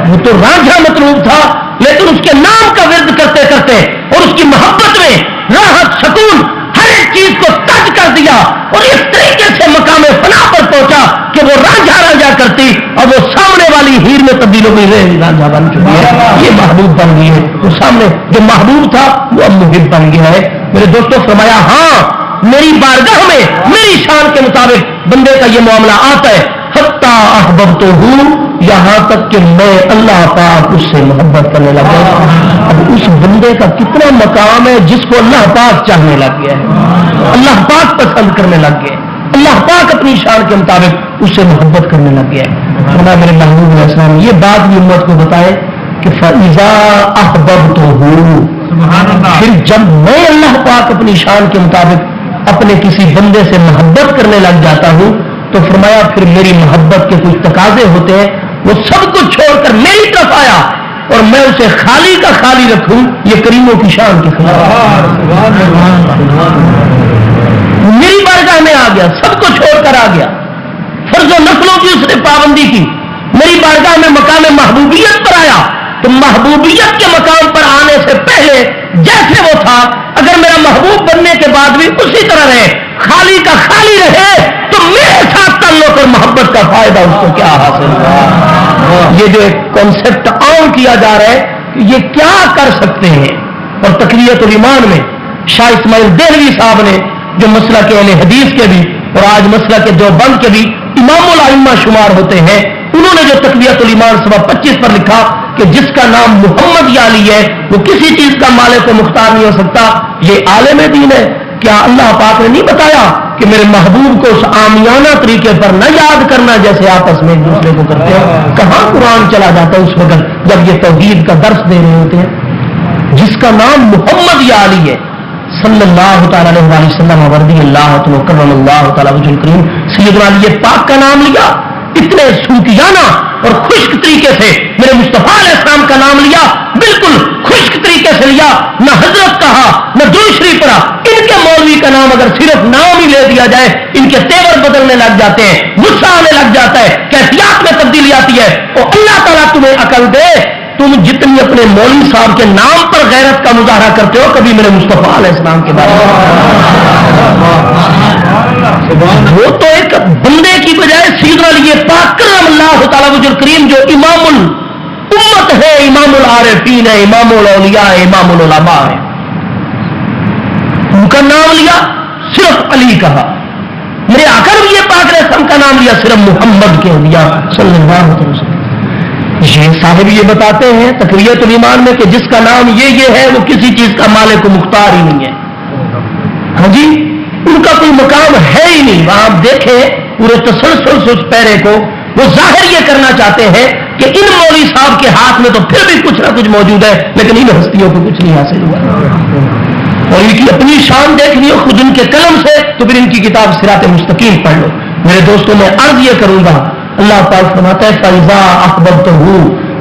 [SPEAKER 1] وہ تو رانجھا مطلوب تھا، لیکن اس کے نام کا ورد کرتے کرتے اور اس کی محبت میں راحت سکون ہر ایک چیز کو تج کر دیا، اور اس طریقے سے مقام فنا پر پہنچا کہ وہ رانجھا رانجھا کرتی اور وہ سامنے والی ہیر میں تبدیل ہو گئی، رانجھا بن چکی ہے، یہ محبوب بن گئی ہے۔ وہ سامنے جو محبوب تھا وہ اب محب بن گیا ہے۔ میرے دوستوں فرمایا ہاں میری بارگاہ میں میری شان کے مطابق بندے کا یہ معاملہ آتا ہے، حتیٰ احببتہ، یہاں تک کہ میں اللہ پاک اس سے محبت کرنے لگا۔ اب اس بندے کا کتنا مقام ہے جس کو اللہ پاک چاہنے لگ گیا ہے، اللہ پاک پسند کرنے لگ گئے، اللہ پاک اپنی شان کے مطابق اس سے محبت کرنے لگ گیا ہے۔ فرمایا میرے محبوب علیہ السلام یہ بات بھی امت کو بتائے کہ فَإِذَا أَحْبَبْتُهُ، پھر جب میں اللہ پاک اپنی شان کے مطابق اپنے کسی بندے سے محبت کرنے لگ جاتا ہوں تو فرمایا پھر میری محبت کے کچھ تقاضے ہوتے ہیں، وہ سب کچھ چھوڑ کر میری طرف آیا اور میں اسے خالی کا خالی رکھوں، یہ کریموں کی شان کے خلاف، میری بارگاہ میں آ گیا، سب کو چھوڑ کر آ گیا، فرض و نفلوں کی اس نے پابندی کی، میری بارگاہ میں مقام محبوبیت پر آیا، تو محبوبیت کے مقام پر آنے سے پہلے جیسے وہ تھا اگر میرا محبوب بننے کے بعد بھی اسی طرح رہے، خالی کا خالی رہے، تو میرے ساتھ تعلق اور محبت کا فائدہ اس کو کیا حاصل ہوا؟ یہ جو ایک کانسیپٹ عام کیا جا رہا ہے کہ یہ کیا کر سکتے ہیں، اور تقویت الایمان میں شاہ اسماعیل دہلوی صاحب نے جو مسئلہ کے اہل حدیث کے بھی اور آج مسئلہ کے دیوبند کے بھی امام الائمہ شمار ہوتے ہیں، انہوں نے جو تقویت الایمان صفحہ 25 پر لکھا کہ جس کا نام محمد یا علی ہے وہ کسی چیز کا مالک و مختار نہیں ہو سکتا، یہ عالم دین ہے۔ کیا اللہ پاک نے نہیں بتایا کہ میرے محبوب کو اس عامیانہ طریقے پر نہ یاد کرنا جیسے آپس میں ایک دوسرے کو کرتے ہیں؟ کہاں قرآن چلا جاتا ہے اس وقت جب یہ توحید کا درس دے رہے ہوتے ہیں؟ جس کا نام محمد یا علی ہے صلی اللہ تعالی علیہ وسلم ورضی اللہ عنہ کرم اللہ تعالی وجہ الکریم، سیدنا علی پاک کا نام لیا، اتنے صوفیانہ اور خشک طریقے سے میرے مصطفیٰ علیہ السلام کا نام لیا، بالکل خشک طریقے سے لیا، نہ حضرت کہا نہ درود شریف پڑھا۔ ان کے مولوی کا نام اگر صرف نام ہی لے دیا جائے ان کے تیور بدلنے لگ جاتے ہیں، غصہ آنے لگ جاتا ہے، کیفیات میں تبدیلی آتی ہے۔ اور اللہ تعالیٰ تمہیں عقل دے، تم جتنی اپنے مولوی صاحب کے نام پر غیرت کا مظاہرہ کرتے ہو کبھی میرے مصطفیٰ علیہ السلام کے بارے میں وہ تو ایک بندے کی بجائے سیدنا علی پاک کرم اللہ تعالی وجہ الکریم جو امام الامت ہے، امام العارفین ہے، امام الاولیاء ہے، امام العلماء ہے، ان کا نام لیا صرف علی کہا، میرے آقا بھی یہ پاک رسم کا نام لیا صرف محمد کے دیا صلی اللہ علیہ وسلم۔ یہ صاحب یہ بتاتے ہیں تقویت الایمان میں کہ جس کا نام یہ ہے وہ کسی چیز کا مالک و مختار ہی نہیں ہے، ہاں جی، ان کا کوئی مقام ہے ہی نہیں۔ آپ دیکھیں پورے تسلسل سے اس پیرے کو وہ ظاہر یہ کرنا چاہتے ہیں کہ ان مولوی صاحب کے ہاتھ میں تو پھر بھی کچھ نہ کچھ موجود ہے لیکن ان ہستیوں کو کچھ نہیں حاصل ہوا. اور ان کی اپنی شان دیکھنی ہو خود ان کے قلم سے تو پھر ان کی کتاب صراط مستقیم پڑھ لو. میرے دوستوں میں عرض یہ کروں گا, اللہ تعالیٰ فرماتا ہے فَإِذَا أَحْبَبْتُهُ,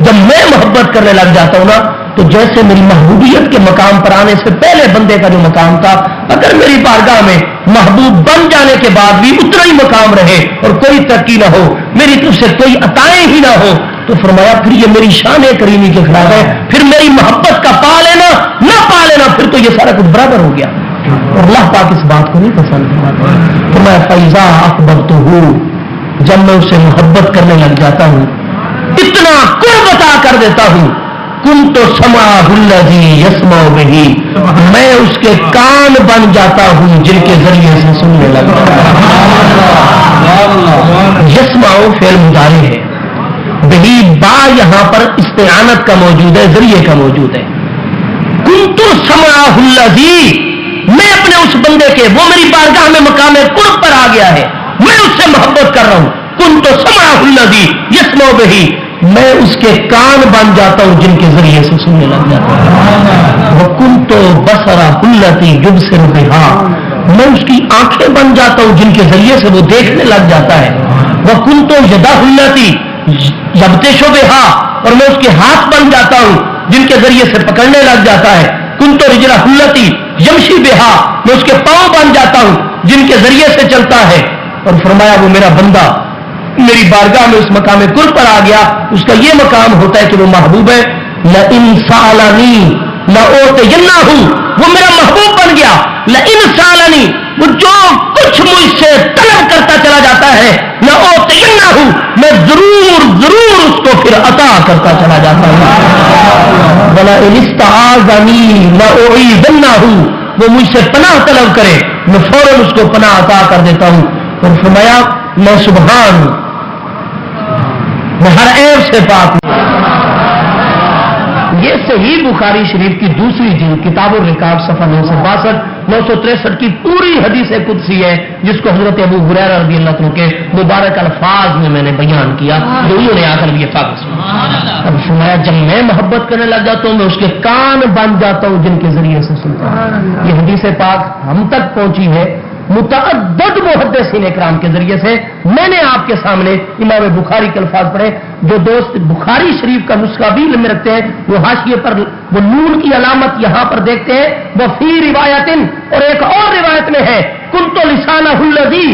[SPEAKER 1] جب میں محبت کرنے لگ جاتا ہوں نا تو جیسے میری محبوبیت کے مقام پر آنے سے پہلے بندے کا جو مقام تھا, اگر میری بارگاہ میں محبوب بن جانے کے بعد بھی اتنا ہی مقام رہے اور کوئی ترقی نہ ہو, میری طرف سے کوئی عطائیں ہی نہ ہو, تو فرمایا پھر یہ میری شان کریمی کے خلاف ہے, پھر میری محبت کا پا لینا نہ پا لینا پھر تو یہ سارا کچھ برابر ہو گیا. اور اللہ پاک اس بات کو نہیں پسند کرتا. فرمایا فَإِذَا أَحْبَبْتُهُ, جب میں اسے محبت کرنے لگ جاتا ہوں, اتنا قرب عطا کر دیتا ہوں, كُنْتُ سَمْعَهُ الَّذِي يَسْمَعُ بِهِ, میں اس کے کان بن جاتا ہوں جن کے ذریعے سے سننے لگتا ہوں. یسمعُ فعل مضارع ہے, بہی با یہاں پر استعانت کا موجود ہے, ذریعے کا موجود ہے. كُنْتُ سَمْعَهُ الَّذِي, میں اپنے اس بندے کے, وہ میری بارگاہ میں مقام قرب پر آ گیا ہے, میں اس سے محبت کر رہا ہوں. كُنْتُ سَمْعَهُ الَّذِي يَسْمَعُ بِهِ, میں اس کے کان بن جاتا ہوں جن کے ذریعے سے سننے لگ جاتا ہوں. وَكُنْتُ بَصَرَهُ الَّذِي يُبْصِرُ بِهَا, میں اس کی آنکھیں بن جاتا ہوں جن کے ذریعے سے وہ دیکھنے لگ جاتا ہے. وَكُنْتُ يَدَهُ الَّتِي يَبْطِشُ بِهَا, اور میں اس کے ہاتھ بن جاتا ہوں جن کے ذریعے سے پکڑنے لگ جاتا ہے. كُنْتُ رِجْلَهُ الَّتِي يَمْشِي بِهَا, میں اس کے پاؤں بن جاتا ہوں جن کے ذریعے سے چلتا ہے. اور فرمایا وہ میرا بندہ میری بارگاہ میں اس مقام قرب پر آ گیا, اس کا یہ مقام ہوتا ہے کہ وہ محبوب ہے. لَإِن سَأَلَنِي لَأُعْطِيَنَّهُ, وہ میرا محبوب بن گیا. لَإِن سَأَلَنِي, وہ جو کچھ مجھ سے طلب کرتا چلا جاتا ہے, لَأُعْطِيَنَّهُ, میں ضرور اس کو پھر عطا کرتا چلا جاتا ہوں. وَلَئِنِ اسْتَعَاذَنِي لَأُعِيذَنَّهُ, وہ مجھ سے پناہ طلب کرے میں فوراً اس کو پناہ عطا کر دیتا ہوں. اور فرمایا میں سبحان ہوں, میں ہر عیب سے پاک ہوں. یہ صحیح بخاری شریف کی دوسری جلد کتاب الرکاب صفحہ 962 963 کی پوری حدیث قدسی ہے, جس کو حضرت ابو ہریرہ رضی اللہ عنہ کے مبارک الفاظ میں نے بیان کیا, جو انہوں نے آ کر یہ فاقہ سنا. اب فرمایا جب میں محبت کرنے لگ جاتا ہوں میں اس کے کان بن جاتا ہوں جن کے ذریعے سے سنتا ہوں. یہ حدیث پاک ہم تک پہنچی ہے متعدد محدثین اکرام کے ذریعے سے. میں نے آپ کے سامنے امام بخاری کے الفاظ پڑھے. جو دوست بخاری شریف کا نسخہ بھی علم میں رکھتے ہیں وہ حاشیے پر وہ نون کی علامت یہاں پر دیکھتے ہیں. وہ فی روایت, اور ایک اور روایت میں ہے کنت لسانہ الذی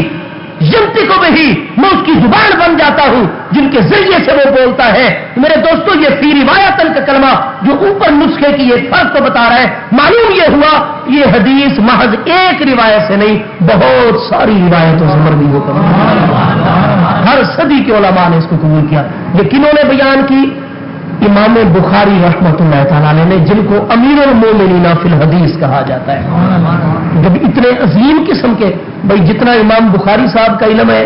[SPEAKER 1] ینطق بہ, میں اس کی زبان بن جاتا ہوں جن کے ذریعے سے وہ بولتا ہے. میرے دوستو یہ فی روایتن کا کلمہ جو اوپر نسخے کی ایک فرق تو بتا رہا ہے, معلوم یہ ہوا یہ حدیث محض ایک روایت سے نہیں بہت ساری روایتوں سے مروی ہو کر ہر صدی کے علماء نے اس کو قبول کیا. یہ کنہوں نے بیان کی؟ امام بخاری رحمۃ اللہ تعالیٰ نے, جن کو امیر المومنین فی الحدیث کہا جاتا ہے. جب اتنے عظیم قسم کے, بھائی جتنا امام بخاری صاحب کا علم ہے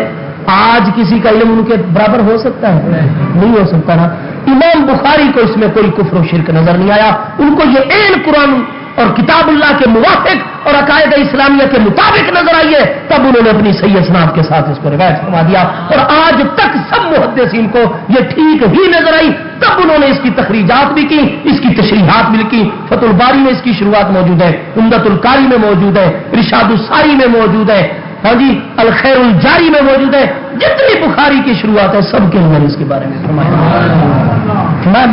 [SPEAKER 1] آج کسی کا علم ان کے برابر ہو سکتا ہے؟ نہیں ہو سکتا نا. امام بخاری کو اس میں کوئی کفر و شرک نظر نہیں آیا. ان کو یہ عین قرآن اور کتاب اللہ کے موافق اور عقائد اسلامیہ کے مطابق نظر آئی ہے, تب انہوں نے اپنی صحیح اسناد کے ساتھ اس کو روایت فرما دیا. اور آج تک سب محدثین کو یہ ٹھیک ہی نظر آئی, تب انہوں نے اس کی تخریجات بھی کی, اس کی تشریحات بھی کی. فتح الباری میں اس کی شروعات موجود ہے, عمدۃ القاری میں موجود ہے, ارشاد الساری میں موجود ہے, ہاں جی الخیر الجاری میں موجود ہے. جتنی بخاری کی شروعات ہے سب کے اندر اس کے بارے میں فرمایا.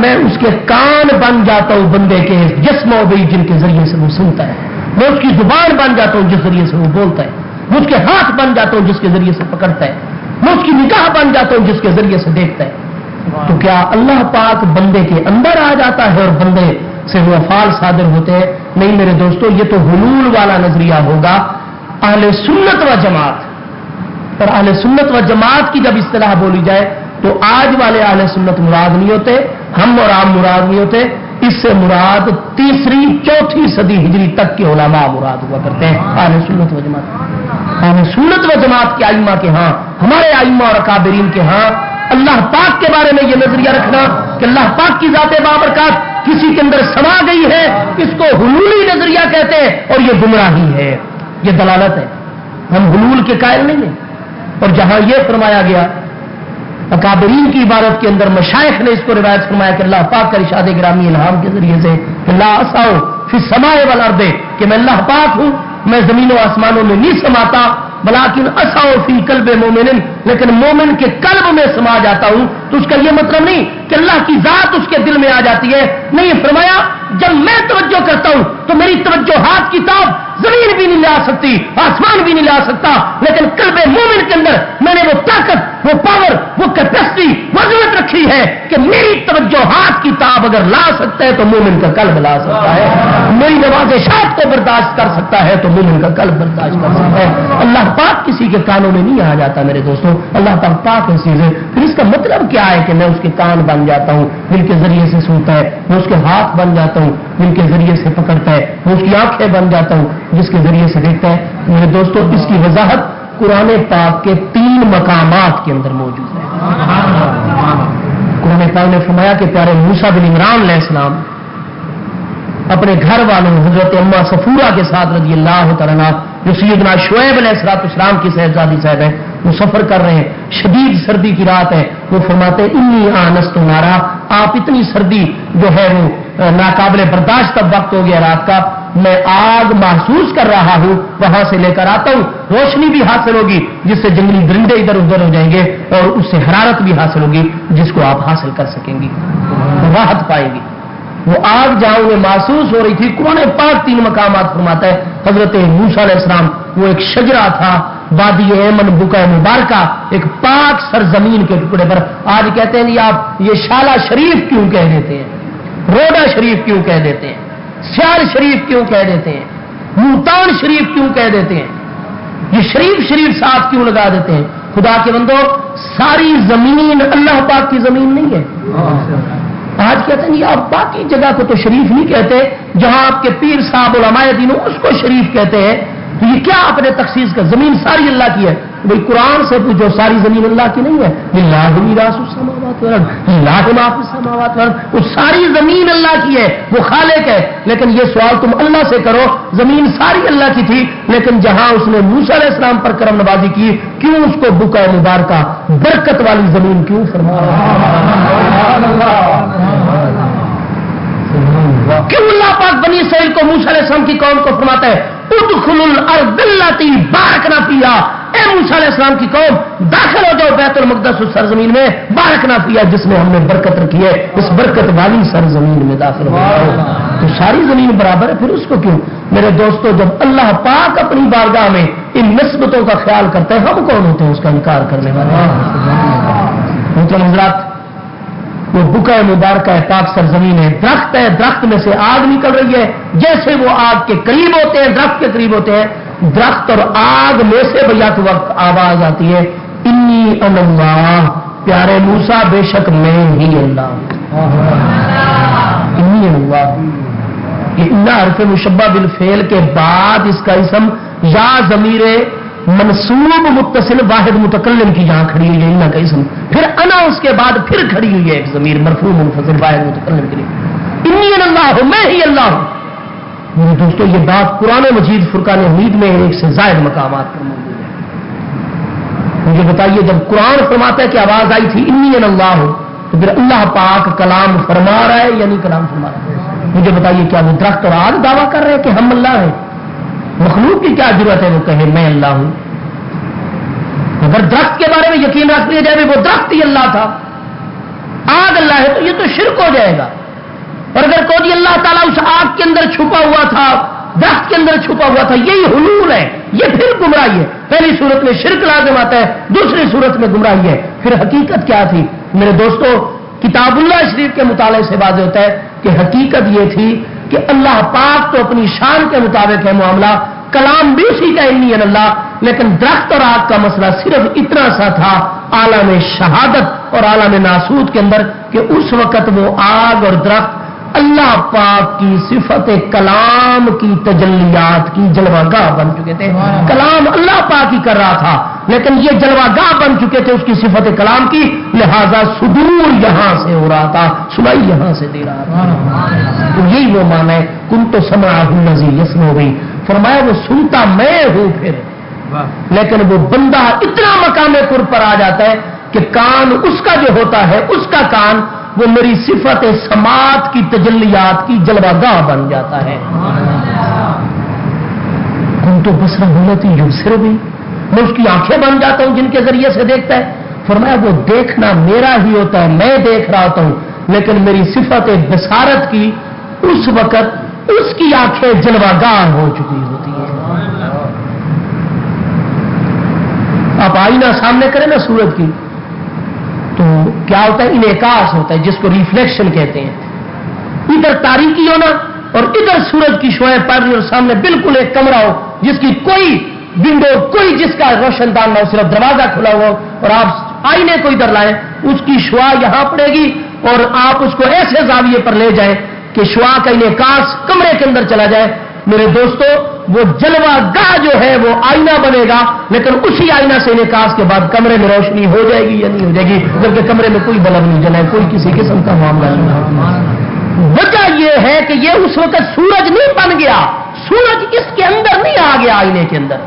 [SPEAKER 1] میں اس کے کان بن جاتا ہوں بندے کے جسم و بھی جن کے ذریعے سے وہ سنتا ہے. میں اس کی زبان بن جاتا ہوں جس ذریعے سے وہ بولتا ہے. میں اس کے ہاتھ بن جاتا ہوں جس کے ذریعے سے پکڑتا ہے. میں اس کی نگاہ بن جاتا ہوں جس کے ذریعے سے دیکھتا ہے. تو کیا اللہ پاک بندے کے اندر آ جاتا ہے اور بندے سے وہ افعال صادر ہوتے ہیں؟ نہیں میرے دوستو, یہ تو حلول والا نظریہ ہوگا اہل سنت و جماعت. اور اہل سنت و جماعت کی جب اصطلاح بولی جائے تو آج والے اہل سنت مراد نہیں ہوتے, ہم اور عام مراد نہیں ہوتے. اس سے مراد 3ری 4تھی صدی ہجری تک کے علماء مراد ہوا کرتے ہیں اہل سنت و جماعت. اہل سنت و جماعت کے ائمہ کے ہاں, ہمارے ائمہ اور اکابرین کے ہاں اللہ پاک کے بارے میں یہ نظریہ رکھنا کہ اللہ پاک کی ذات بابرکات کسی کے اندر سما گئی ہے, اس کو حلولی نظریہ کہتے ہیں اور یہ گمراہی ہے, یہ دلالت ہے. ہم حلول کے قائل نہیں ہیں. اور جہاں یہ فرمایا گیا اکابرین کی عبارت کے اندر مشائخ نے اس کو روایت فرمایا کہ اللہ پاک کا ارشاد گرامی الہام کے ذریعے سے لا اسعو فی السماء والارض، کہ میں اللہ پاک ہوں، میں زمین و آسمانوں میں نہیں سماتا، بلاکن اسعو فی قلب مومن، لیکن مومن کے قلب میں سما جاتا ہوں۔ تو اس کا یہ مطلب نہیں کہ اللہ کی ذات اس کے دل میں آ جاتی ہے، نہیں، فرمایا جب میں توجہ کرتا ہوں تو میری توجہ ہاتھ کی تاب زمین بھی نہیں لا سکتی، آسمان بھی نہیں لا سکتا، لیکن قلب مومن کے اندر میں نے وہ طاقت، وہ پاور، وہ کیپیسٹی، وہ عظمت رکھی ہے کہ میری توجہ ہاتھ کی تاب اگر لا سکتا ہے تو مومن کا قلب لا سکتا ہے، میری نوازشات کو برداشت کر سکتا ہے تو مومن کا قلب برداشت کر سکتا ہے۔ اللہ پاک کسی کے کانوں میں نہیں آ جاتا میرے دوستوں، اللہ پاک پاک ہے چیزیں۔ پھر اس کا مطلب کیا ہے کہ میں اس کے کان بن جاتا ہوں، جن کے ذریعے سے سنتا ہے، میں اس کے ہاتھ بن جاتا ہوں جن کے ذریعے سے پکڑتا ہے، میں اس کی آنکھیں بن جاتا ہوں جس کے ذریعے سے دیکھتا ہے۔ میرے دوستوں اس کی وضاحت قرآن پاک کے 3 مقامات کے اندر موجود ہے۔ قرآن پاک نے فرمایا کہ پیارے موسیٰ بن عمران علیہ السلام اپنے گھر والوں حضرت اما صفورہ کے ساتھ رضی اللہ تعالیٰ عنہ، جو سیدنا شعیب علیہ السلام کی صاحبزادی صاحب ہے، وہ سفر کر رہے ہیں، شدید سردی کی رات ہے، وہ فرماتے ہیں انی آنست نارا، آپ اتنی سردی جو ہے وہ ناقابل برداشت اب وقت ہو گیا رات کا، میں آگ محسوس کر رہا ہوں، وہاں سے لے کر آتا ہوں، روشنی بھی حاصل ہوگی جس سے جنگلی درندے ادھر ادھر ہو جائیں گے، اور اس سے حرارت بھی حاصل ہوگی جس کو آپ حاصل کر سکیں گی، راحت پائیں گی۔ وہ آگ جہاں انہیں محسوس ہو رہی تھی، قرآن پاک 3 مقامات فرماتا ہے، حضرت موسیٰ علیہ السلام، وہ ایک شجرا تھا وادی ایمن بقع مبارکہ، ایک پاک سرزمین کے ٹکڑے پر، آج کہتے ہیں آپ یہ شالہ شریف کیوں کہہ دیتے ہیں، روڈا شریف کیوں کہہ دیتے ہیں، سیال شریف کیوں کہہ دیتے ہیں، ملتان شریف کیوں کہہ دیتے ہیں، یہ شریف ساتھ کیوں لگا دیتے ہیں؟ خدا کے بندو، ساری زمین اللہ پاک کی زمین نہیں ہے۔ آج کہتے ہیں آپ باقی جگہ کو تو شریف نہیں کہتے، جہاں آپ کے پیر صاحب علماء دین اس کو شریف کہتے ہیں، تو یہ کیا آپ نے تخصیص کا؟ زمین ساری اللہ کی ہے، بھائی قرآن سے پوچھو ساری زمین اللہ کی نہیں ہے، للہ میراث السماوات والارض، للہ ما فی السماوات والارض، وہ ساری زمین اللہ کی ہے، وہ خالق ہے۔ لیکن یہ سوال تم اللہ سے کرو، زمین ساری اللہ کی تھی، لیکن جہاں اس نے موسیٰ علیہ السلام پر کرم نوازی کی، کیوں اس کو بقع مبارکہ برکت والی زمین کیوں فرمایا؟ کیوں اللہ پاک بنی اسرائیل کو، موسیٰ علیہ السلام کی قوم کو فرماتا ہے ادخلوا الارض التي بارکنا فیہا، اے موسیٰ علیہ السلام کی قوم داخل ہو جاؤ بیت المقدس اس سرزمین میں، بارکنا فیہا جس میں ہم نے برکت رکھی ہے، اس برکت والی سرزمین میں داخل ہو جاؤ۔ تو ساری زمین برابر ہے، پھر اس کو کیوں؟ میرے دوستو، جب اللہ پاک اپنی بارگاہ میں ان نسبتوں کا خیال کرتا ہے، ہم کون ہوتے ہیں اس کا انکار کرنے والے؟ محترم حضرات، وہ بقع مبارکہ ہے، پاک سرزمین ہے، درخت ہے، درخت میں سے آگ نکل رہی ہے، جیسے وہ آگ کے قریب ہوتے ہیں، درخت کے قریب ہوتے ہیں، درخت اور آگ میں سے بیک وقت آواز آتی ہے انی انا اللہ، پیارے موسیٰ بے شک میں ہی اللہ ہوں، انی انا اللہ۔ یہ انا حرف مشبہ بالفعل کے بعد اس کا اسم یا ضمیر منصوب متصل واحد متکلم کی جہاں کھڑی ہوئی ہے انا کا اسم، پھر انا اس کے بعد پھر کھڑی ہوئی ہے ایک ضمیر مرفوع منفصل واحد متکلم کے لیے، انی اللہ، میں ہی اللہ ہوں۔ میرے دوستو، یہ بات قرآن مجید فرقان حمید میں ایک سے زائد مقامات پر موجود ہے۔ مجھے بتائیے، جب قرآن فرماتا ہے کہ آواز آئی تھی انی اللہ، تو پھر اللہ پاک کلام فرما رہا ہے یا نہیں کلام فرما رہا ہے؟ مجھے بتائیے، کیا وہ درخت اور آگ دعویٰ کر رہے ہیں کہ ہم اللہ ہیں؟ مخلوق کی کیا ضرورت ہے وہ کہے میں اللہ ہوں؟ اگر درخت کے بارے میں یقین رکھ لیا جائے وہ درخت ہی اللہ تھا، آگ اللہ ہے، تو یہ تو شرک ہو جائے گا۔ اور اگر کوئی اللہ تعالیٰ اس آگ کے اندر چھپا ہوا تھا، درخت کے اندر چھپا ہوا تھا، یہی حلول ہے، یہ پھر گمراہی ہے۔ پہلی صورت میں شرک لازم آتا ہے، دوسری صورت میں گمراہی ہے۔ پھر حقیقت کیا تھی؟ میرے دوستو، کتاب اللہ شریف کے مطالعے سے واضح ہوتا ہے کہ حقیقت یہ تھی کہ اللہ پاک تو اپنی شان کے مطابق ہے معاملہ، کلام بھی اسی کا انی اللہ، لیکن درخت اور آگ کا مسئلہ صرف اتنا سا تھا عالم شہادت اور عالم ناسوت کے اندر کہ اس وقت وہ آگ اور درخت اللہ پاک کی صفت کلام کی تجلیات کی جلوہ گاہ بن چکے تھے۔ کلام اللہ پاک ہی کر رہا تھا، لیکن یہ جلوہ گاہ بن چکے تھے اس کی صفت کلام کی، لہذا صدور یہاں سے ہو رہا تھا، سنائی یہاں سے دے رہا تھا۔ تو یہی وہ معنی ہے کنت سمعہ الذی یسمع بہ، فرمایا وہ سنتا میں ہوں، پھر لیکن وہ بندہ اتنا مقام قرب پر آ جاتا ہے کہ کان اس کا جو ہوتا ہے، اس کا کان وہ میری صفت سماعت کی تجلیات کی جلوہ گاہ بن جاتا ہے. کن تو بصرہ ہوتی یبصر بھی، میں اس کی آنکھیں بن جاتا ہوں جن کے ذریعے سے دیکھتا ہے. فرمایا وہ دیکھنا میرا ہی ہوتا ہے، میں دیکھ رہا ہوتا ہوں، لیکن میری صفت بصارت کی اس وقت اس کی آنکھیں جلوہ گاہ ہو چکی ہوتی ہیں. آپ آئینہ سامنے کریں نا سورج کی تو کیا ہوتا ہے؟ انعکاس ہوتا ہے جس کو ریفلیکشن کہتے ہیں. ادھر تاریکی ہونا اور ادھر سورج کی شعاعیں پڑ رہی اور سامنے بالکل ایک کمرہ ہو جس کی کوئی ونڈو، کوئی جس کا روشن دان نہ ہو، صرف دروازہ کھلا ہوا ہو، اور آپ آئینے کو ادھر لائیں، اس کی شعاع یہاں پڑے گی اور آپ اس کو ایسے زاویے پر لے جائیں کہ شعاع کا انعکاس کمرے کے اندر چلا جائے. میرے دوستو وہ جلوہ گاہ جو ہے وہ آئینہ بنے گا، لیکن اسی آئینہ سے انعکاس کے بعد کمرے میں روشنی ہو جائے گی یا نہیں ہو جائے گی، جبکہ کمرے میں کوئی بلب نہیں جلا ہے، کوئی کسی قسم کا معاملہ نہیں. وجہ یہ ہے کہ یہ اس وقت سورج نہیں بن گیا، سورج اس کے اندر نہیں آ گیا آئینے کے اندر،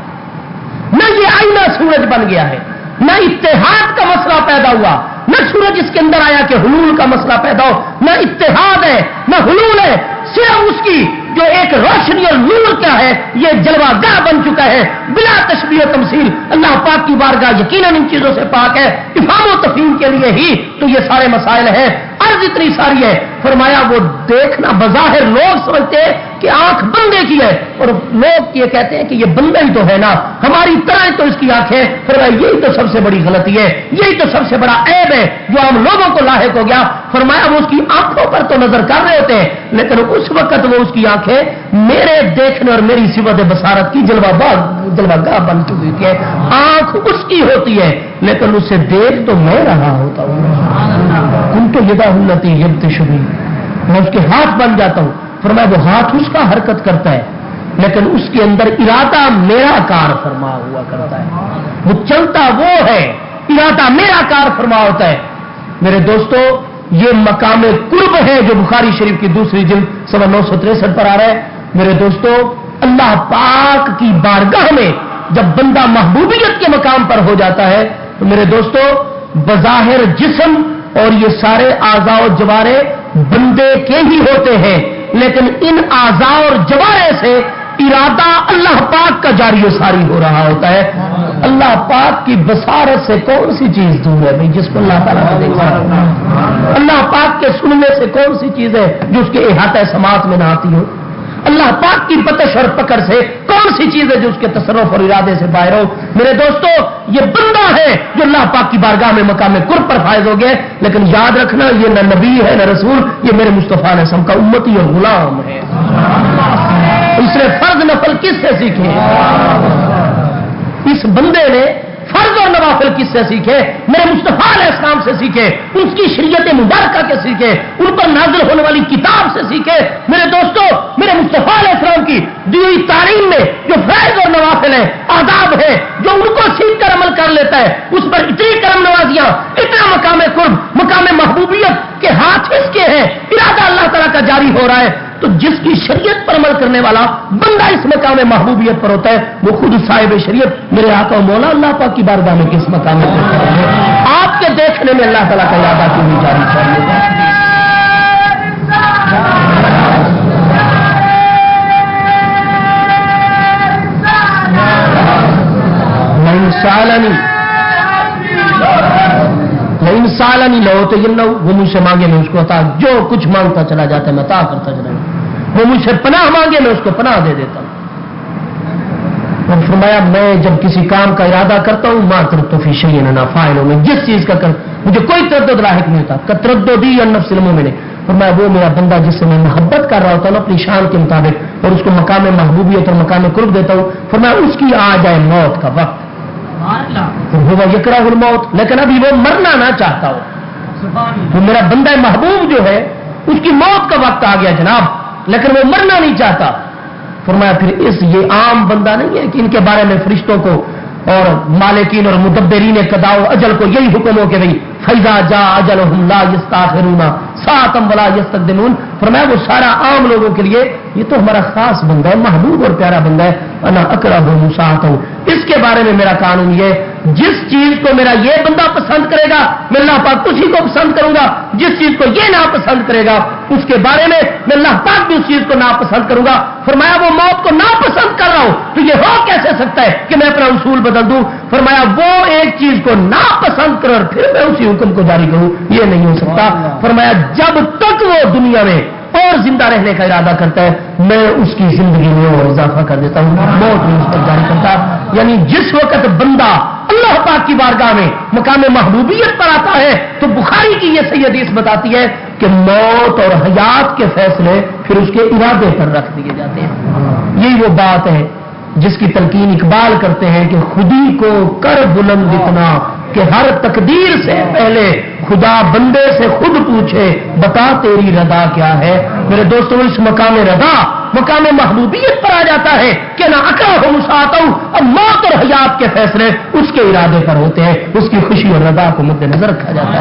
[SPEAKER 1] نہ یہ آئینہ سورج بن گیا ہے، نہ اتحاد کا مسئلہ پیدا ہوا، نہ سورج اس کے اندر آیا کہ حلول کا مسئلہ پیدا ہو، نہ اتحاد ہے نہ حلول ہے، صرف اس کی جو ایک روشنی اور نور کیا ہے یہ جلوہ گاہ بن چکا ہے بلا تشبیہ و تمثیل. اللہ پاک کی بارگاہ یقیناً ان چیزوں سے پاک ہے، افہام و تفہیم کے لیے ہی تو یہ سارے مسائل ہیں، عرض اتنی ساری ہے. فرمایا وہ دیکھنا بظاہر لوگ سمجھتے ہیں کہ آنکھ بندے کی ہے، اور لوگ یہ کہتے ہیں کہ یہ بندہ ہی تو ہے نا، ہماری طرح تو اس کی آنکھیں. فرمایا یہی تو سب سے بڑی غلطی ہے، یہی تو سب سے بڑا عیب ہے جو ہم لوگوں کو لاحق ہو گیا. فرمایا وہ اس کی آنکھوں پر تو نظر کر رہے ہوتے ہیں، لیکن اس وقت وہ اس کی آنکھیں میرے دیکھنے اور میری صفت بصارت کی جلوہ گاہ بن چکی ہے. آنکھ اس کی ہوتی ہے لیکن اسے دیکھ تو میں رہا ہوتا ہوں. کن تو یدا التی یبطش بی، میں اس کے ہاتھ بن جاتا ہوں. فرمایا وہ ہاتھ اس کا حرکت کرتا ہے لیکن اس کے اندر ارادہ میرا کار فرما ہوا کرتا ہے. وہ چلتا وہ ہے، ارادہ میرا کار فرما ہوتا ہے. میرے دوستو یہ مقام قرب ہے جو بخاری شریف کی دوسری جلد صفحہ 963 پر آ رہا ہے. میرے دوستو اللہ پاک کی بارگاہ میں جب بندہ محبوبیت کے مقام پر ہو جاتا ہے تو میرے دوستو بظاہر جسم اور یہ سارے اعضاء و جوارے بندے کے ہی ہوتے ہیں، لیکن ان اعضاء اور جوارے سے ارادہ اللہ پاک کا جاری و ساری ہو رہا ہوتا ہے. اللہ پاک کی بصارت سے کون سی چیز دور ہے بھائی جس کو اللہ تعالیٰ نے دیکھا؟ اللہ پاک کے سننے سے کون سی چیز ہے جو اس کے احاطہ سماعت میں نہ آتی ہو؟ اللہ پاک کی بطش اور پکڑ سے کون سی چیز ہے جو اس کے تصرف اور ارادے سے باہر ہو؟ میرے دوستو یہ بندہ ہے جو اللہ پاک کی بارگاہ میں مقام قرب پر فائز ہو گئے، لیکن یاد رکھنا یہ نہ نبی ہے نہ رسول، یہ میرے مصطفیٰ علیہ السلام کا امتی اور غلام ہے. اس نے فرض نفل کس سے سیکھے؟ اس بندے نے فرض اور نوافل کس سے سیکھے؟ میرے مصطفیٰ علیہ السلام سے سیکھے، اس کی شریعت مبارکہ کے سیکھے، ان پر نازل ہونے والی کتاب سے سیکھے. میرے دوستو میرے مصطفیٰ علیہ السلام کی دی ہوئی تعلیم میں جو فرائض اور نوافل ہیں، آداب ہے، جو ان کو سیکھ کر عمل کر لیتا ہے اس پر اتنی کرم نوازیاں، اتنا مقام قرب، مقام محبوبیت کے ہاتھ اس کے ہیں، ارادہ اللہ تعالیٰ کا جاری ہو رہا ہے. تو جس کی شریعت پر عمل کرنے والا بندہ اس مقام محبوبیت پر ہوتا ہے وہ خود صاحب شریعت میرے آقا و مولا اللہ پاک کی بارگاہ میں کس مقام میں ہے؟ آپ کے دیکھنے میں اللہ تعالیٰ کا یاد آتی ہوئی جاری چاہیے گا. انسانی لو تو یہ وہ مجھ سے مانگے میں اس کو عطا، جو کچھ مانگتا چلا جاتا ہے میں عطا کرتا چلا جاتا. وہ مجھ سے پناہ مانگے میں اس کو پناہ دے دیتا ہوں. اور فرمایا میں جب کسی کام کا ارادہ کرتا ہوں ماں تردو فی شیئن انا فاعل، میں جس چیز کا کر مجھے کوئی تردد لاحق نہیں ہوتا. کترددی النفس المؤمن، فرمایا وہ میرا بندہ جس سے میں محبت کر رہا ہوتا ہوں اپنی شان کے مطابق اور اس کو مقام محبوبیت اور مقام قرب دیتا ہوں، فرمایا اس کی آ جائے موت کا وقت، وہ یکرہ الموت، لیکن ابھی وہ مرنا نہ چاہتا ہو. وہ میرا بندہ محبوب جو ہے اس کی موت کا وقت آ گیا جناب، لیکن وہ مرنا نہیں چاہتا. فرمایا پھر یہ عام بندہ نہیں ہے کہ ان کے بارے میں فرشتوں کو اور مالکین اور مدبرین قضاء و اجل کو یہی حکم ہو کہ بھئی فیضا جا اجلہم لا یستاخرون ساعتا ولا یستقدمون. فرمایا وہ سارا عام لوگوں کے لیے یہ تو ہمارا خاص بندہ ہے، محبوب اور پیارا بندہ ہے. انا اکرہہ مساعتہ، اس کے بارے میں میرا قانون یہ جس چیز کو میرا یہ بندہ پسند کرے گا اللہ پاک اسی کو پسند کروں گا جس چیز کو یہ ناپسند کرے گا اس کے بارے میں اللہ پاک بھی اس چیز کو ناپسند کروں گا. فرمایا وہ موت کو ناپسند کر رہا ہوں تو یہ ہو کیسے سکتا ہے کہ میں اپنا اصول بدل دوں. فرمایا وہ ایک چیز کو ناپسند کر اور پھر میں اسی حکم کو جاری کروں, یہ نہیں ہو سکتا. فرمایا جب تک وہ دنیا میں اور زندہ رہنے کا ارادہ کرتا ہے میں اس کی زندگی میں اور اضافہ کر دیتا ہوں, موت نہیں اس پر جاری کرتا. یعنی جس وقت بندہ اللہ پاک کی بارگاہ میں مقام محبوبیت پر آتا ہے تو بخاری کی یہ صحیح حدیث بتاتی ہے کہ موت اور حیات کے فیصلے پھر اس کے ارادے پر رکھ دیے جاتے ہیں. یہی وہ بات ہے جس کی تلقین اقبال کرتے ہیں کہ خودی کو کر بلند اتنا کہ ہر تقدیر سے پہلے خدا بندے سے خود پوچھے بتا تیری رضا کیا ہے. میرے دوستوں اس مقام رضا مقام محبوبیت پر آ جاتا ہے کہ نہ اکرہ ہو مساعتا ہوں. اب موت اور حیات کے فیصلے اس کے ارادے پر ہوتے ہیں, اس کی خوشی اور رضا کو مد نظر رکھا جاتا ہے.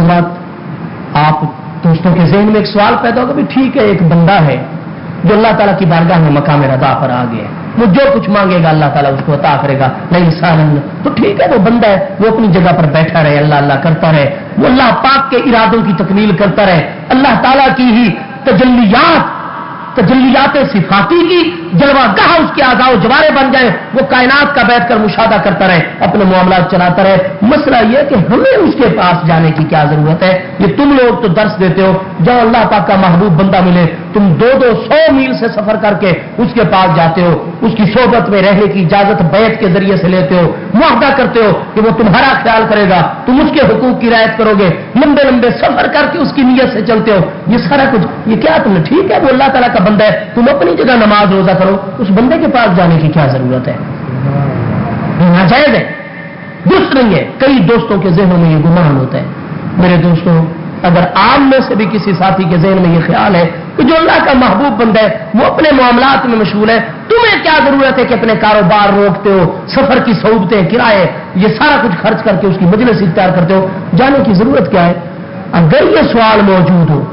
[SPEAKER 1] بات آپ دوستوں کے ذہن میں ایک سوال پیدا ہوگا بھی ٹھیک ہے ایک بندہ ہے جو اللہ تعالیٰ کی بارگاہ میں مقام رضا پر آ گیا ہے, وہ جو کچھ مانگے گا اللہ تعالیٰ اس کو عطا کرے گا. نہیں سالن تو ٹھیک ہے وہ بندہ ہے وہ اپنی جگہ پر بیٹھا رہے اللہ اللہ کرتا رہے, وہ اللہ پاک کے ارادوں کی تکمیل کرتا رہے, اللہ تعالیٰ کی ہی تجلیات صفاتی کی جلوہ گاہ اس کے اعضاء و جوارے بن جائے, وہ کائنات کا بیٹھ کر مشاہدہ کرتا رہے اپنے معاملات چلاتا رہے. مسئلہ یہ کہ ہمیں اس کے پاس جانے کی کیا ضرورت ہے. یہ تم لوگ تو درس دیتے ہو جب اللہ پاک کا محبوب بندہ ملے تم 200 میل سے سفر کر کے اس کے پاس جاتے ہو, اس کی صحبت میں رہنے کی اجازت بیعت کے ذریعے سے لیتے ہو, معاہدہ کرتے ہو کہ وہ تمہارا خیال کرے گا, تم اس کے حقوق کی رعایت کرو گے, لمبے لمبے سفر کر کے اس کی نیت سے چلتے ہو. یہ سارا کچھ یہ کیا تم نے ٹھیک ہے وہ اللہ تعالیٰ کا بندہ ہے تم اپنی جگہ نماز روزہ کرو, اس بندے کے پاس جانے کی کیا ضرورت ہے. ناجائز ہے, درست نہیں ہے. کئی دوستوں کے ذہنوں میں یہ گمان ہوتا ہے. میرے دوستوں اگر آپ میں سے بھی کسی ساتھی کے ذہن میں یہ خیال ہے کہ جو اللہ کا محبوب بندہ ہے وہ اپنے معاملات میں مشغول ہے, تمہیں کیا ضرورت ہے کہ اپنے کاروبار روکتے ہو, سفر کی صحبتیں کرائے یہ سارا کچھ خرچ کر کے اس کی مجلس اختیار کرتے ہو, جانے کی ضرورت کیا ہے. اگر یہ سوال موجود ہو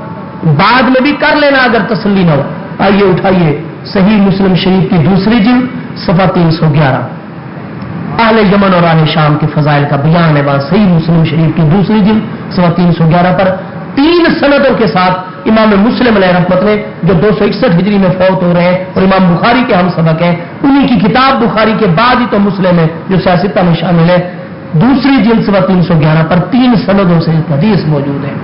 [SPEAKER 1] بعد میں بھی کر لینا اگر تسلی نہ ہو. آئیے اٹھائیے صحیح مسلم شریف کی دوسری جلد صفحہ 311 اہل یمن اور اہل شام کے فضائل کا بیان ہے. وہاں صحیح مسلم شریف کی دوسری جلد صفحہ 311 پر 3 سندوں کے ساتھ امام مسلم علیہ رحمت نے جو 261 ہجری میں فوت ہو رہے ہیں اور امام بخاری کے ہم سبق ہیں, انہی کی کتاب بخاری کے بعد ہی تو مسلم ہے جو سیاستہ میں شامل ہے. دوسری جلد صفحہ 311 پر 3 سندوں سے حدیث موجود ہے.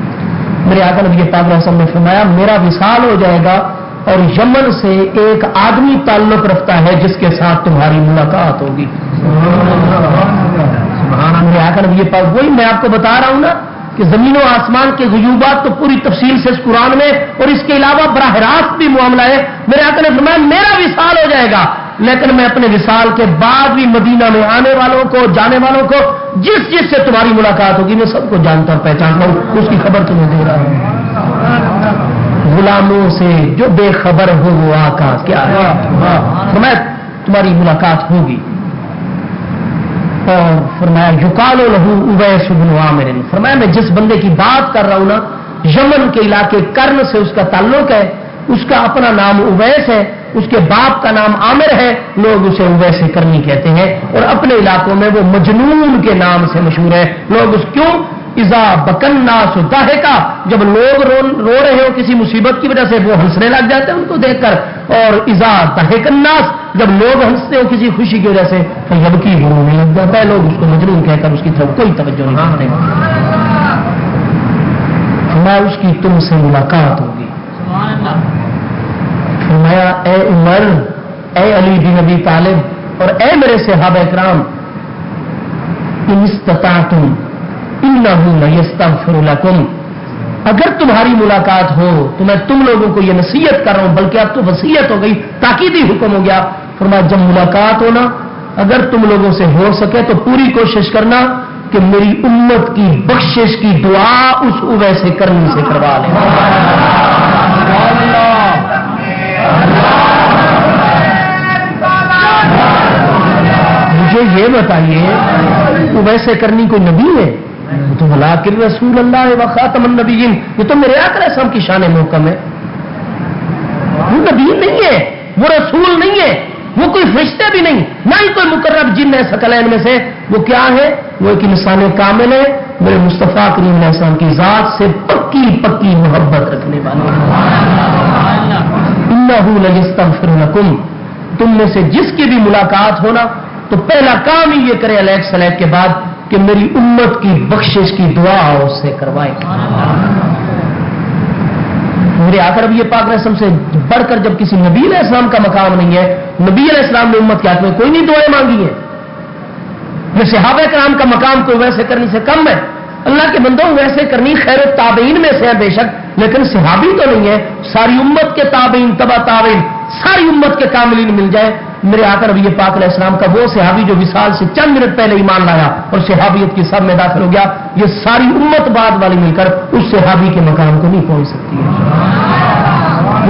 [SPEAKER 1] میرے آقا نبی پاک علیہ وسلم نے فرمایا میرا وصال ہو جائے گا اور یمن سے ایک آدمی تعلق رکھتا ہے جس کے ساتھ تمہاری ملاقات ہوگی. میرے آقا نبی پاک وہی میں آپ کو بتا رہا ہوں نا کہ زمین و آسمان کے غیوبات تو پوری تفصیل سے اس قرآن میں اور اس کے علاوہ براہ راست بھی معاملہ ہے. میرے آقا نے فرمایا میرا وصال ہو جائے گا لیکن میں اپنے وصال کے بعد بھی مدینہ میں آنے والوں کو جانے والوں کو جس جس سے تمہاری ملاقات ہوگی میں سب کو جانتا اور پہچانتا ہوں, اس کی خبر تمہیں دے رہا ہوں. غلاموں سے جو بے خبر ہو وہ آقا کیا ہے. فرمایا تمہاری ملاقات ہوگی. اور فرمایا یقال لہو اویس بن عامر, فرمایا میں جس بندے کی بات کر رہا ہوں نا یمن کے علاقے کرن سے اس کا تعلق ہے, اس کا اپنا نام اویس ہے, اس کے باپ کا نام عامر ہے, لوگ اسے اویس کرنی کہتے ہیں اور اپنے علاقوں میں وہ مجنون کے نام سے مشہور ہے. لوگ اس کیوں اذا بکن الناس ضحکا, جب لوگ رو رہے ہو کسی مصیبت کی وجہ سے وہ ہنسنے لگ جاتے ہیں ان کو دیکھ کر, اور اذا ضحک الناس جب لوگ ہنستے ہو کسی خوشی کی وجہ سے فیبکی رونے لگ جاتا ہے, لوگ اس کو مجنون کہہ کر اس کی طرف کوئی توجہ نہیں کرتے. فرمایا اس کی تم سے ملاقات ہوگی. فرمایا اے عمر, اے علی بن ابی طالب اور اے میرے صحابہ کرام, ان استطعتم انہ لیستغفر لکم, اگر تمہاری ملاقات ہو تو میں تم لوگوں کو یہ نصیحت کر رہا ہوں بلکہ اب تو وصیت ہو گئی تاکیدی حکم ہو گیا. فرمایا جب ملاقات ہونا اگر تم لوگوں سے ہو سکے تو پوری کوشش کرنا کہ میری امت کی بخشش کی دعا اس اویس کرنی سے کروا لیں. مجھے یہ بتائیے اویس کرنی کوئی نبی ہے؟ تو ولکن رسول اللہ و خاتم النبیین, یہ تو میرے آقا رسول کی شان محکم ہے. وہ نبی نہیں ہے, وہ رسول نہیں ہے, وہ کوئی فرشتے بھی نہیں، نہ ہی کوئی مقرب جن ہے ثقلین میں سے، وہ کیا ہے؟ وہ ایک انسان کامل ہے، میرے مصطفیٰ کریم علیہ السلام کی ذات سے پکی پکی محبت رکھنے والا ہے۔ انہ لیستغفر لکم، تم میں سے جس کی بھی ملاقات ہونا تو پہلا کام ہی یہ کرے علیہ السلام کے بعد کہ میری امت کی بخشش کی دعا اس سے کروائے۔ میرے آقا نبی پاک علیہ السلام سے بڑھ کر جب کسی نبی علیہ السلام کا مقام نہیں ہے، نبی علیہ السلام نے امت کے ہاتھ میں کوئی نہیں دعائیں مانگی ہیں۔ یہ صحابہ کرام کا مقام کوئی ویسے کرنے سے کم ہے، اللہ کے بندوں ویسے کرنی خیر التابعین میں سے ہے بے شک، لیکن صحابی تو نہیں ہے، ساری امت کے تابعین تبع تابعین ساری امت کے کاملین مل جائے۔ میرے آقا نبی پاک علیہ السلام کا وہ صحابی جو وصال سے چند منٹ پہلے ایمان لایا اور صحابیت کی سب میں داخل ہو گیا، یہ ساری امت بعد والی مل کر اس صحابی کے مقام کو نہیں پہنچ سکتی ہے۔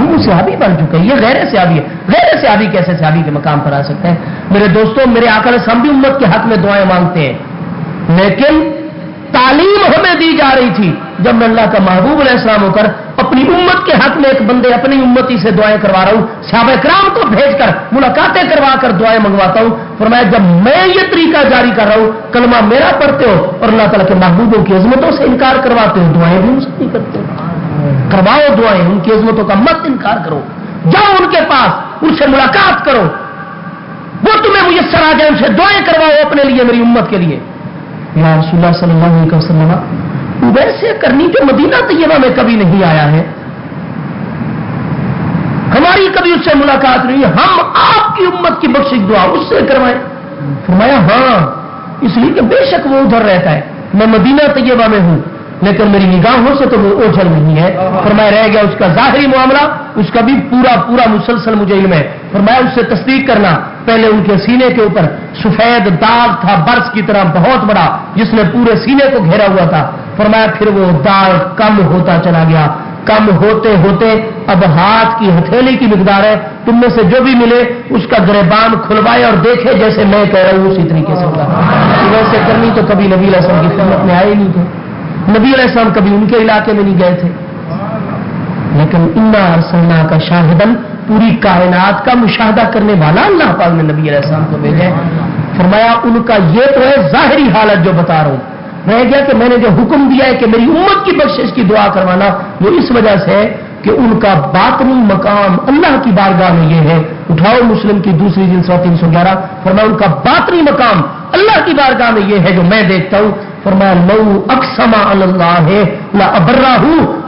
[SPEAKER 1] وہ صحابی بن چکے ہیں، یہ غیر صحابی ہے، غیر صحابی کیسے صحابی کے مقام پر آ سکتے ہیں؟ میرے دوستوں، میرے آقا علیہ السلام بھی امت کے حق میں دعائیں مانگتے ہیں، لیکن تعلیم ہمیں دی جا رہی تھی جب میں اللہ کا محبوب علیہ السلام ہو کر اپنی امت کے حق میں ایک بندے اپنی امتی سے دعائیں کروا رہا ہوں، صحابہ کرام کو بھیج کر ملاقاتیں کروا کر دعائیں منگواتا ہوں، فرمایا جب میں یہ طریقہ جاری کر رہا ہوں، کلمہ میرا پڑھتے ہو اور اللہ تعالیٰ کے محبوبوں کی عظمتوں سے انکار کرواتے ہو، دعائیں بھی ان سے نہیں کرتے ہو۔ کرواؤ دعائیں، ان کی عظمتوں کا مت انکار کرو، جاؤ ان کے پاس، ان سے ملاقات کرو، وہ تمہیں میسر آ جائے، ان سے دعائیں کرواؤ اپنے لیے، میری امت کے لیے۔ یا رسول اللہ صلی اللہ علیہ وسلم، ویسے کرنی جو مدینہ طیبہ میں کبھی نہیں آیا ہے، ہماری کبھی اس سے ملاقات نہیں، ہم آپ کی امت کی بخشش دعا اس سے کروائیں۔ فرمایا ہاں، اس لیے کہ بے شک وہ ادھر رہتا ہے، میں مدینہ طیبہ میں ہوں، لیکن میری نگاہوں سے تو وہ اوجھل نہیں ہے۔ فرمایا رہ گیا اس کا ظاہری معاملہ، اس کا بھی پورا مسلسل مجھے علم ہے۔ فرمایا اس سے تصدیق کرنا، پہلے ان کے سینے کے اوپر سفید داغ تھا برس کی طرح بہت بڑا، جس نے پورے سینے کو گھیرا ہوا تھا۔ فرمایا پھر وہ داغ کم ہوتا چلا گیا، کم ہوتے ہوتے اب ہاتھ کی ہتھیلی کی مقدار ہے، تم میں سے جو بھی ملے اس کا گریبان کھلوائے اور دیکھے جیسے میں کہہ رہا ہوں اسی طریقے سے ہوگا۔ ویسے کرنی تو کبھی نبی علیہ السلام کی خدمت میں آئے ہی نہیں تھے، نبی علیہ السلام کبھی ان کے علاقے میں نہیں گئے تھے، لیکن انا ارسلنا کا شاہدن، پوری کائنات کا مشاہدہ کرنے والا اللہ پاک نے نبی علیہ السلام کو بھیجا ہے۔ فرمایا ان کا یہ تو ہے ظاہری حالت جو بتا رہا ہوں، رہ گیا کہ میں نے جو حکم دیا ہے کہ میری امت کی بخشش کی دعا کروانا، وہ اس وجہ سے ہے کہ ان کا باطنی مقام اللہ کی بارگاہ میں یہ ہے۔ اٹھاؤ مسلم کی دوسری جلد 311، فرمایا ان کا باطنی مقام اللہ کی بارگاہ میں یہ ہے جو میں دیکھتا ہوں۔ فرمایا لو اقسم علی اللہ لا ابرہ،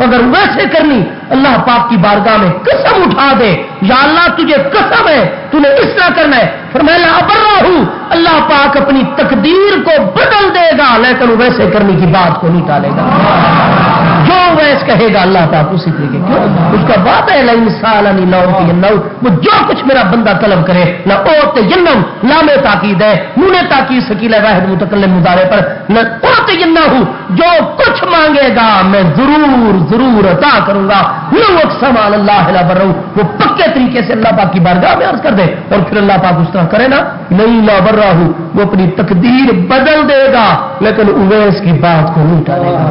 [SPEAKER 1] اگر ویسے کرنی اللہ پاک کی بارگاہ میں قسم اٹھا دے، یا اللہ تجھے قسم ہے تو نے اس طرح کرنا ہے، فرمایا لا ابرہ، اللہ پاک اپنی تقدیر کو بدل دے گا، لیکن ویسے کرنے کی بات کو نہیں ٹالے گا۔ جو ویس کہے گا اللہ پاک اسی طریقے، کیوں اس کا بات ہے لئن سالنی لأعطینہ، وہ جو کچھ میرا بندہ طلب کرے لأعطینہ، لام تاکید ہے، نون تاکید ثقیلہ واحد متکلم مضارع پر، لأعطینہ، جو کچھ مانگے گا میں ضرور عطا کروں گا۔ لو اقسم علی اللہ لبرہ، وہ پکے طریقے سے اللہ پاک کی بارگاہ میں عرض کر دے اور پھر اللہ پاک اس طرح کرے نا، نہیں لبرہ، وہ اپنی تقدیر بدل دے گا لیکن اویس کی بات کو نہیں ٹالے گا۔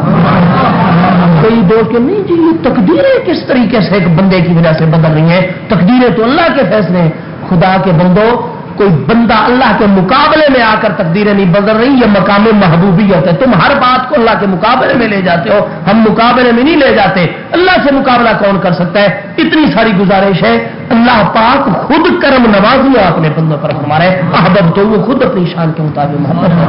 [SPEAKER 1] کئی دوست کہ نہیں جی یہ تقدیریں کس طریقے سے ایک بندے کی وجہ سے بدل رہی ہیں، تقدیریں تو اللہ کے فیصلے ہیں۔ خدا کے بندوں، کوئی بندہ اللہ کے مقابلے میں آ کر تقدیریں نہیں بدل رہی، یہ مقام محبوبیت ہے۔ تم ہر بات کو اللہ کے مقابلے میں لے جاتے ہو، ہم مقابلے میں نہیں لے جاتے۔ اللہ سے مقابلہ کون کر سکتا ہے؟ اتنی ساری گزارش ہے، اللہ پاک خود کرم نوازی ہے اپنے بندوں پر، ہمارے احباب تو وہ خود اپنی شان کے مطابق محبت ہے۔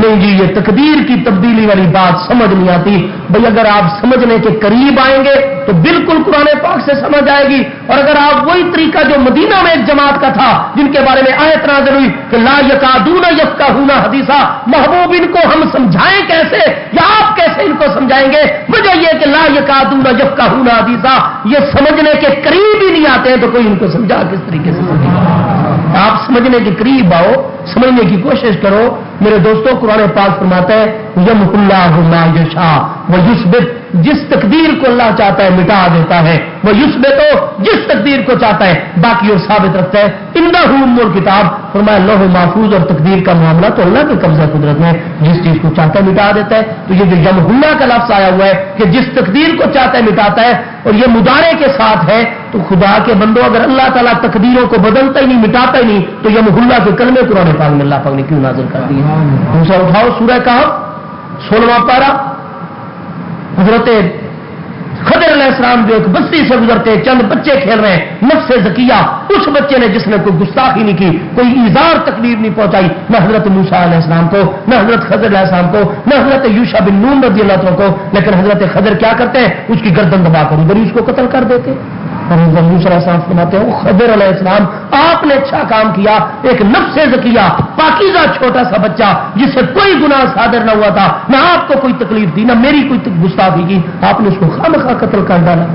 [SPEAKER 1] نہیں جی یہ تقدیر کی تبدیلی والی بات سمجھ نہیں آتی بھائی، اگر آپ سمجھنے کے قریب آئیں گے تو بالکل قرآن پاک سے سمجھ آئے گی، اور اگر آپ وہی طریقہ جو مدینہ میں ایک جماعت کا تھا جن کے بارے میں آیت نازل ہوئی کہ لا یکادون یفقہون حدیثا، محبوب ان کو ہم سمجھائیں کیسے یا آپ کیسے ان کو سمجھائیں گے؟ وجہ یہ کہ لا یکادون یفقہون حدیثا، یہ سمجھنے کے قریب ہی نہیں آتے ہیں تو کوئی ان کو سمجھا کس طریقے سے سمجھے گا؟ آپ سمجھنے کے قریب آؤ، سمجھنے کی کوشش کرو۔ میرے دوستوں قرآن پاک فرماتا ہے یمحو اللہ ما یشاء، وہ یثبت، جس تقدیر کو اللہ چاہتا ہے مٹا دیتا ہے، وہ یثبت، جس تقدیر کو چاہتا ہے باقی اور ثابت رکھتا ہے۔ انہ ام الکتاب، فرمایا لوح محفوظ اور تقدیر کا معاملہ تو اللہ کے قبضہ قدرت میں، جس چیز کو چاہتا ہے مٹا دیتا ہے۔ تو یہ جو یمحلہ کا لفظ آیا ہوا ہے کہ جس تقدیر کو چاہتا ہے مٹاتا ہے، اور یہ مضارع کے ساتھ ہے، تو خدا کے بندو اگر اللہ تعالیٰ تقدیروں کو بدلتا ہی نہیں مٹاتا ہی نہیں تو یمحلہ کے کلمے قرآن پاک میں اللہ پاک نے کیوں نازل کر دیے؟ دوسرا اٹھاؤ سورہ کہف 16واں پارہ، حضرت خضر علیہ السلام جو ایک بستی سے گزرتے چند بچے کھیل رہے ہیں، نفس زکیہ، اس بچے نے جس نے کوئی گستاخی نہیں کی، کوئی ایذار تکلیف نہیں پہنچائی، نہ حضرت موسیٰ علیہ السلام کو، نہ حضرت خضر علیہ السلام کو، نہ حضرت یوشع بن نون رضی اللہ عنہ کو، لیکن حضرت خضر کیا کرتے ہیں؟ اس کی گردن دبا کر ادھر ہی اس کو قتل کر دیتے۔ اور حضرت موسیٰ علیہ السلام فرماتے ہیں خضر علیہ السلام آپ نے اچھا کام کیا، ایک نفس زکیہ پاکیزہ چھوٹا سا بچہ جس سے کوئی گناہ صادر نہ ہوا تھا، نہ آپ کو کوئی تکلیف دی، نہ میری کوئی گستاخی کی، آپ نے اس کو خامخواہ قتل کر ڈالا۔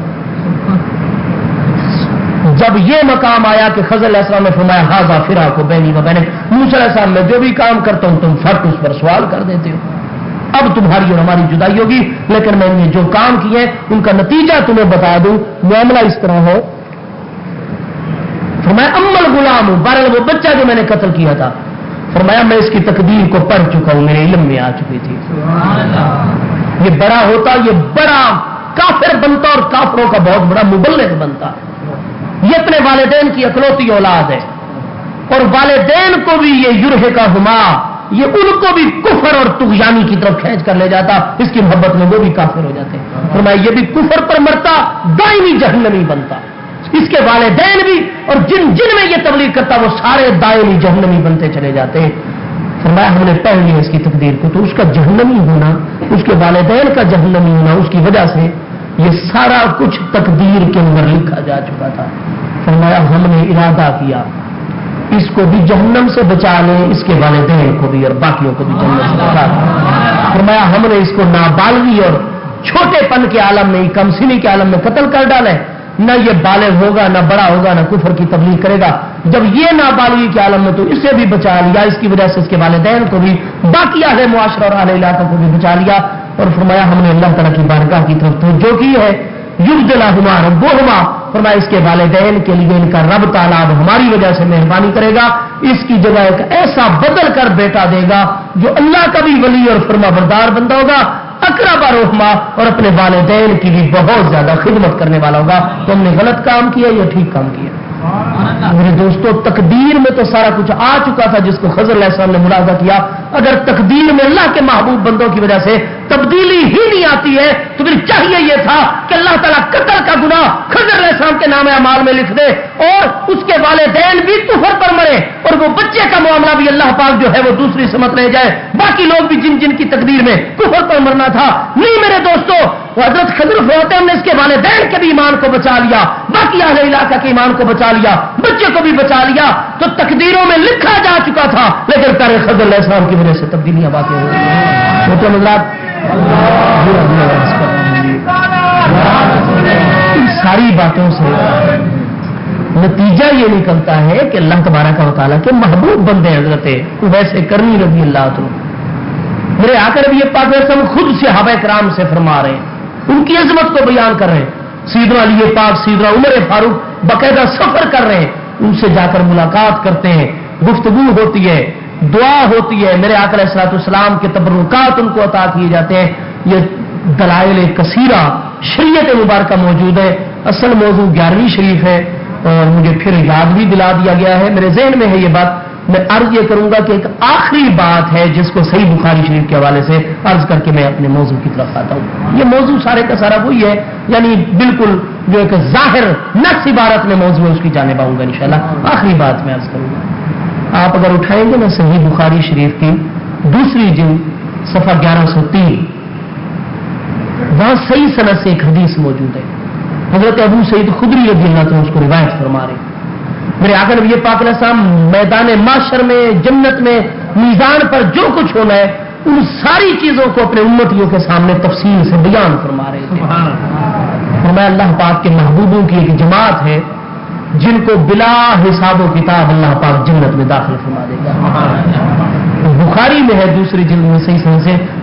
[SPEAKER 1] جب یہ مقام آیا کہ خضر علیہ السلام نے فرمایا ھذا فراق بینی و بینک، موسیٰ علیہ السلام میں جو بھی کام کرتا ہوں تم فرق اس پر سوال کر دیتے ہو، اب تمہاری اور ہماری جدائی ہوگی، لیکن میں نے جو کام کیے ان کا نتیجہ تمہیں بتا دوں۔ معاملہ اس طرح ہو، فرمایا امل غلام ہوں، بہرحال وہ بچہ جو میں نے قتل کیا تھا، فرمایا میں اس کی تقدیر کو پڑھ چکا ہوں، میرے علم میں آ چکی تھی۔ یہ بڑا ہوتا، یہ بڑا کافر بنتا اور کافروں کا بہت بڑا مبلغ بنتا۔ یہ اپنے والدین کی اکلوتی اولاد ہے، اور والدین کو بھی یہ یرہقہما، یہ ان کو بھی کفر اور طغیانی کی طرف کھینچ کر لے جاتا، اس کی محبت میں وہ بھی کافر ہو جاتے ہیں۔ فرمایا یہ بھی کفر پر مرتا، دائمی جہنمی بنتا، اس کے والدین بھی، اور جن میں یہ تبلیغ کرتا وہ سارے دائمی جہنمی بنتے چلے جاتے ہیں۔ فرمایا ہم نے پڑھ لیا اس کی تقدیر کو، تو اس کا جہنمی ہونا، اس کے والدین کا جہنمی ہونا، اس کی وجہ سے یہ سارا کچھ تقدیر کے اندر لکھا جا چکا تھا۔ فرمایا ہم نے ارادہ کیا اس کو بھی جہنم سے بچا لیں، اس کے والدین کو بھی اور باقیوں کو بھی جہنم سے بچا لیں۔ فرمایا ہم نے اس کو نابالغی اور چھوٹے پن کے عالم میں، کم سنی کے عالم میں قتل کر ڈالے، نہ یہ بالغ ہوگا، نہ بڑا ہوگا، نہ کفر کی تبلیغ کرے گا۔ جب یہ نابالغی کے عالم میں تو اسے بھی بچا لیا، اس کی وجہ سے اس کے والدین کو بھی، باقی اہل معاشرہ اور اہل علاقہ کو بھی بچا لیا۔ اور فرمایا ہم نے اللہ تعالیٰ کی بارگاہ کی طرف توجہ کی ہے، یبدلہما ربہما، فرمایا اس کے والدین کے لیے ان کا رب تعالیٰ اب ہماری وجہ سے مہربانی کرے گا، اس کی جگہ ایک ایسا بدل کر بیٹا دے گا جو اللہ کا بھی ولی اور فرما بردار بندہ ہوگا، اقرب رحمہ، اور اپنے والدین کی بھی بہت زیادہ خدمت کرنے والا ہوگا۔ تو ہم نے غلط کام کیا یا ٹھیک کام کیا؟ میرے دوستو تقدیر میں تو سارا کچھ آ چکا تھا جس کو خضر علیہ السلام نے ملاحظہ کیا۔ اگر تقدیر میں اللہ کے محبوب بندوں کی وجہ سے تبدیلی ہی نہیں آتی ہے تو پھر چاہیے یہ تھا کہ اللہ تعالیٰ قتل کا گناہ خضر علیہ السلام کے نام اعمال میں لکھ دے، اور اس کے والدین بھی کفر پر مرے، اور وہ بچے کا معاملہ بھی اللہ پاک جو ہے وہ دوسری سمت رہ جائے، باقی لوگ بھی جن کی تقدیر میں کفر پر مرنا تھا۔ نہیں میرے دوستو، حضرت خضر فرماتے ہیں ہم نے اس کے والدین کے بھی ایمان کو بچا لیا، باقی اہل علاقہ کے ایمان کو بچا لیا، بچے کو بھی بچا لیا۔ تو تقدیروں میں لکھا جا چکا تھا، لیکن پیارے خضر علیہ السلام کی وجہ سے تبدیلیاں باقی ہو گئی۔ چھوٹے مزاد ان ساری باتوں سے نتیجہ یہ نکلتا ہے کہ اللہ تبارک و تعالیٰ کے محبوب بندے حضرت ویسے کرنی رضی اللہ عنہ، میرے آقا نبی پاک علیہ السلام خود صحابہ کرام سے فرما رہے ہیں، ان کی عظمت کو بیان کر رہے ہیں۔ سیدنا علی پاک، سیدنا عمر فاروق باقاعدہ سفر کر رہے ہیں، ان سے جا کر ملاقات کرتے ہیں، گفتگو ہوتی ہے، دعا ہوتی ہے، میرے آقا علیہ الصلوۃ والسلام کے تبرکات ان کو عطا کیے جاتے ہیں۔ یہ دلائل کثیرہ شریعت مبارکہ موجود ہے۔ اصل موضوع 11ویں شریف ہے، اور مجھے پھر یاد بھی دلا دیا گیا ہے، میرے ذہن میں ہے یہ بات۔ میں عرض یہ کروں گا کہ ایک آخری بات ہے جس کو صحیح بخاری شریف کے حوالے سے عرض کر کے میں اپنے موضوع کی طرف آتا ہوں۔ یہ موضوع سارے کا سارا وہی ہے، یعنی بالکل جو ایک ظاہر نفس عبارت میں موضوع ہے اس کی جانب آؤں گا انشاءاللہ۔ آخری بات میں عرض کروں گا، آپ اگر اٹھائیں گے نا صحیح بخاری شریف کی دوسری جلد صفحہ 1103، وہاں صحیح سند سے ایک حدیث موجود ہے، حضرت ابو سعید خدری رضی اللہ عنہ اس کو روایت فرما رہے ہیں۔ میرے آقا نبی پاک علیہ السلام میدان محشر میں، جنت میں، میزان پر جو کچھ ہونا ہے ان ساری چیزوں کو اپنے امتیوں کے سامنے تفصیل سے بیان فرما رہے تھے۔ فرمایا اللہ پاک کے محبوبوں کی ایک جماعت ہے جن کو بلا حساب و کتاب اللہ پاک جنت میں داخل فرما دے گا۔ بخاری میں ہے دوسری جلد میں صحیح سند سے،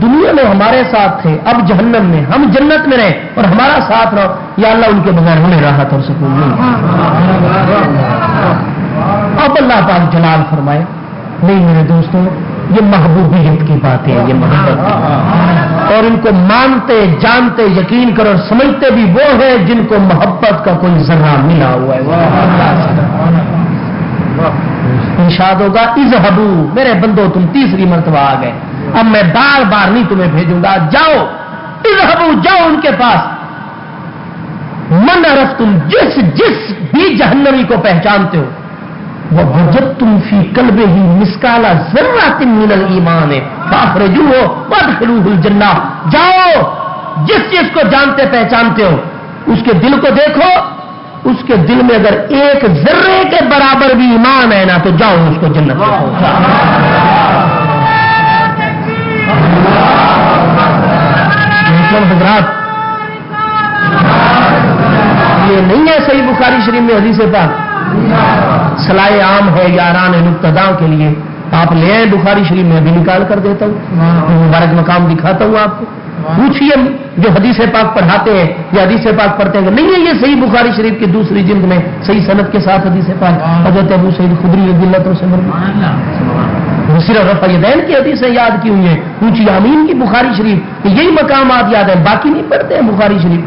[SPEAKER 1] دنیا میں ہمارے ساتھ تھے، اب جہنم میں، ہم جنت میں رہے اور ہمارا ساتھ رہو، یا اللہ ان کے بغیر ہمیں راحت اور سکون نہیں۔ اب اللہ پاک جلال فرمائے نہیں میرے دوستوں، یہ محبوبیت کی بات ہے، یہ محبت کی، اور ان کو مانتے جانتے یقین کرو اور سمجھتے بھی وہ ہیں جن کو محبت کا کوئی ذرہ ملا ہوا ہے۔ ارشاد ہوگا اذهبوا، میرے بندو تم تیسری مرتبہ آ گئے، اب میں بار بار نہیں تمہیں بھیجوں گا، جاؤ اذهبوا، جاؤ ان کے پاس، من عرفتم، جس بھی جہنمی کو پہچانتے ہو، وجدتم فی قلبہ مثقال ذرۃ من الایمان فاخرجوہ وادخلوہ الجنہ، جاؤ جس کو جانتے پہچانتے ہو اس کے دل کو دیکھو، اس کے دل میں اگر ایک ذرے کے برابر بھی ایمان ہے نا تو جاؤ اس کو جنت میں پہنچاؤ۔ حضرات یہ نہیں ہے صحیح بخاری شریف میں حدیث پاک، صلاح عام ہے یاران نقطہ کے لیے، آپ لے آئیں بخاری شریف میں بھی نکال کر دیتا ہوں، مبارک مقام دکھاتا ہوں آپ کو، پوچھیے جو حدیث پاک پڑھاتے ہیں یا حدیث پاک پڑھتے ہیں نہیں ہے یہ صحیح بخاری شریف کی دوسری جلد میں صحیح سند کے ساتھ حدیث پاک حضرت ابو سعید خدری رضی اللہ عنہ سے مروی، صرف رفع یدین کی حدیثیں یاد کی ہوئی ہیں، پوچھیے آمین کی بخاری شریف، یہی مقامات یاد ہیں، باقی نہیں پڑھتے ہیں بخاری شریف۔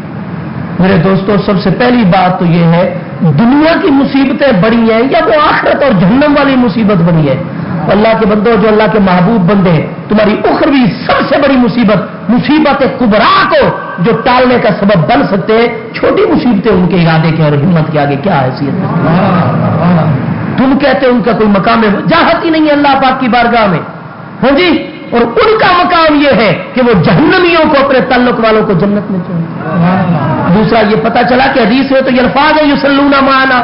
[SPEAKER 1] میرے دوستوں سب سے پہلی بات تو یہ ہے دنیا کی مصیبتیں بڑی ہیں یا وہ آخرت اور جہنم والی مصیبت بڑی ہے؟ اللہ کے بندوں جو اللہ کے محبوب بندے ہیں، تمہاری اخروی سب سے بڑی مصیبت کبرا کو جو ٹالنے کا سبب بن سکتے ہیں، چھوٹی مصیبتیں ان کے ارادے کے اور ہمت کے آگے کیا حیثیت ہے؟ تم کہتے ان کا کوئی مقام ہے، جاہت ہی نہیں ہے اللہ پاک کی بارگاہ میں، ہاں جی، اور ان کا مقام یہ ہے کہ وہ جہنمیوں کو اپنے تعلق والوں کو جنت میں چاہتے۔ دوسرا یہ پتا چلا کہ حدیث میں تو یہ الفاظ ہے یصلون معنا،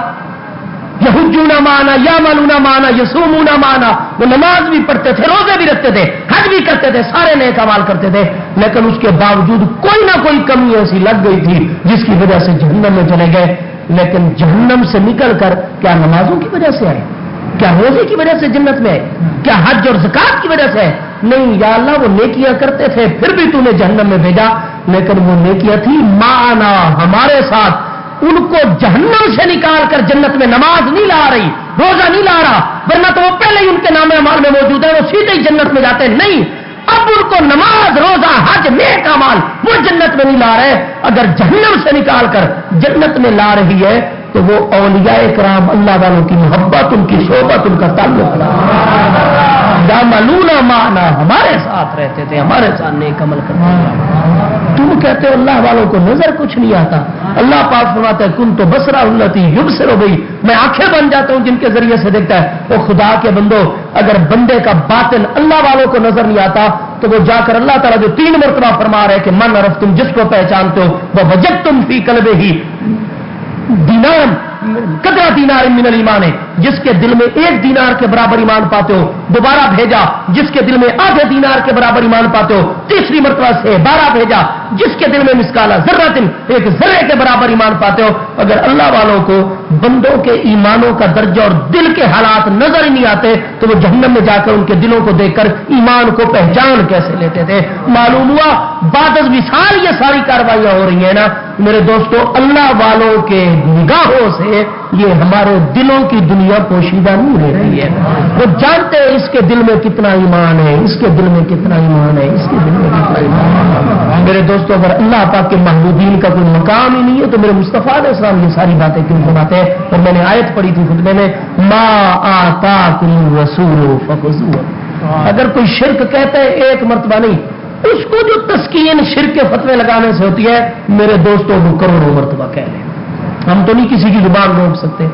[SPEAKER 1] یحجون معنا، یعملون معنا، یصومون معنا، وہ نماز بھی پڑھتے تھے، روزے بھی رکھتے تھے، حج بھی کرتے تھے، سارے نیک اعمال کرتے تھے، لیکن اس کے باوجود کوئی نہ کوئی کمی ایسی لگ گئی تھی جس کی وجہ سے جہنم میں چلے گئے۔ لیکن جہنم سے نکل کر کیا نمازوں کی وجہ سے آئے؟ کیا روزے کی وجہ سے جنت میں آئے؟ کیا حج اور زکات کی وجہ سے آئے؟ نہیں، یا اللہ وہ نیکیاں کرتے تھے پھر بھی تو نے جہنم میں بھیجا، لیکن وہ نیکیاں تھی معنا ہمارے ساتھ، ان کو جہنم سے نکال کر جنت میں نماز نہیں لا رہی، روزہ نہیں لا رہا، ورنہ تو وہ پہلے ہی ان کے نام اعمال میں موجود ہے، وہ سیدھے ہی جنت میں جاتے ہیں۔ نہیں، اب ان کو نماز، روزہ، حج، نیک اعمال وہ جنت میں نہیں لا رہے، اگر جہنم سے نکال کر جنت میں لا رہی ہے تو وہ اولیاء کرام اللہ والوں کی محبت، ان کی صحبت، ان کا تعلق یعملون معنا، ہمارے ساتھ رہتے تھے، ہمارے ساتھ نیک عمل کرتے تھے۔ تم کہتے ہو اللہ والوں کو نظر کچھ نہیں آتا، اللہ پاک فرماتا ہے کن تو بصرہ التی یبصر بہی، میں آنکھیں بن جاتا ہوں جن کے ذریعے سے دیکھتا ہے۔ وہ خدا کے بندو اگر بندے کا باطن اللہ والوں کو نظر نہیں آتا تو وہ جا کر اللہ تعالیٰ جو 3 مرتبہ فرما رہے کہ من عرفتم، جس کو پہچانتے ہو، وہ وجدتم فی قلبہ دینار قدرہ دینار من الایمان ہے، جس کے دل میں 1 دینار کے برابر ایمان پاتے ہو، دوبارہ بھیجا جس کے دل میں آدھے دینار کے برابر ایمان پاتے ہو، تیسری مرتبہ سے 12 بھیجا جس کے دل میں مسکالہ ذرۃ، 1 ذرے کے برابر ایمان پاتے ہو۔ اگر اللہ والوں کو بندوں کے ایمانوں کا درجہ اور دل کے حالات نظر ہی نہیں آتے تو وہ جہنم میں جا کر ان کے دلوں کو دیکھ کر ایمان کو پہچان کیسے لیتے تھے؟ معلوم ہوا بعد از وصال یہ ساری کاروائیاں ہو رہی ہیں نا میرے دوستو، اللہ والوں کے نگاہوں سے یہ ہمارے دلوں کی دنیا پوشیدہ نہیں رہ رہی ہے۔ وہ جانتے ہیں اس کے دل میں کتنا ایمان ہے، اس کے دل میں کتنا ایمان ہے، اس کے دل میں کتنا ایمان ہے۔ میرے دوستو اگر اللہ پاک کے محبوبین کا کوئی مقام ہی نہیں ہے تو میرے مصطفیٰ علیہ السلام یہ ساری باتیں کیوں فرماتے ہیں؟ اور میں نے آیت پڑھی تھی خطبے میں، ما آتاکم الرسول فخذوہ، اگر کوئی شرک کہتا ہے 1 مرتبہ نہیں، اس کو جو تسکین شرک کے فتوے لگانے سے ہوتی ہے میرے دوستوں وہ کروڑوں مرتبہ کہہ لیں۔ ہم تو نہیں کسی کی زبان روک سکتے،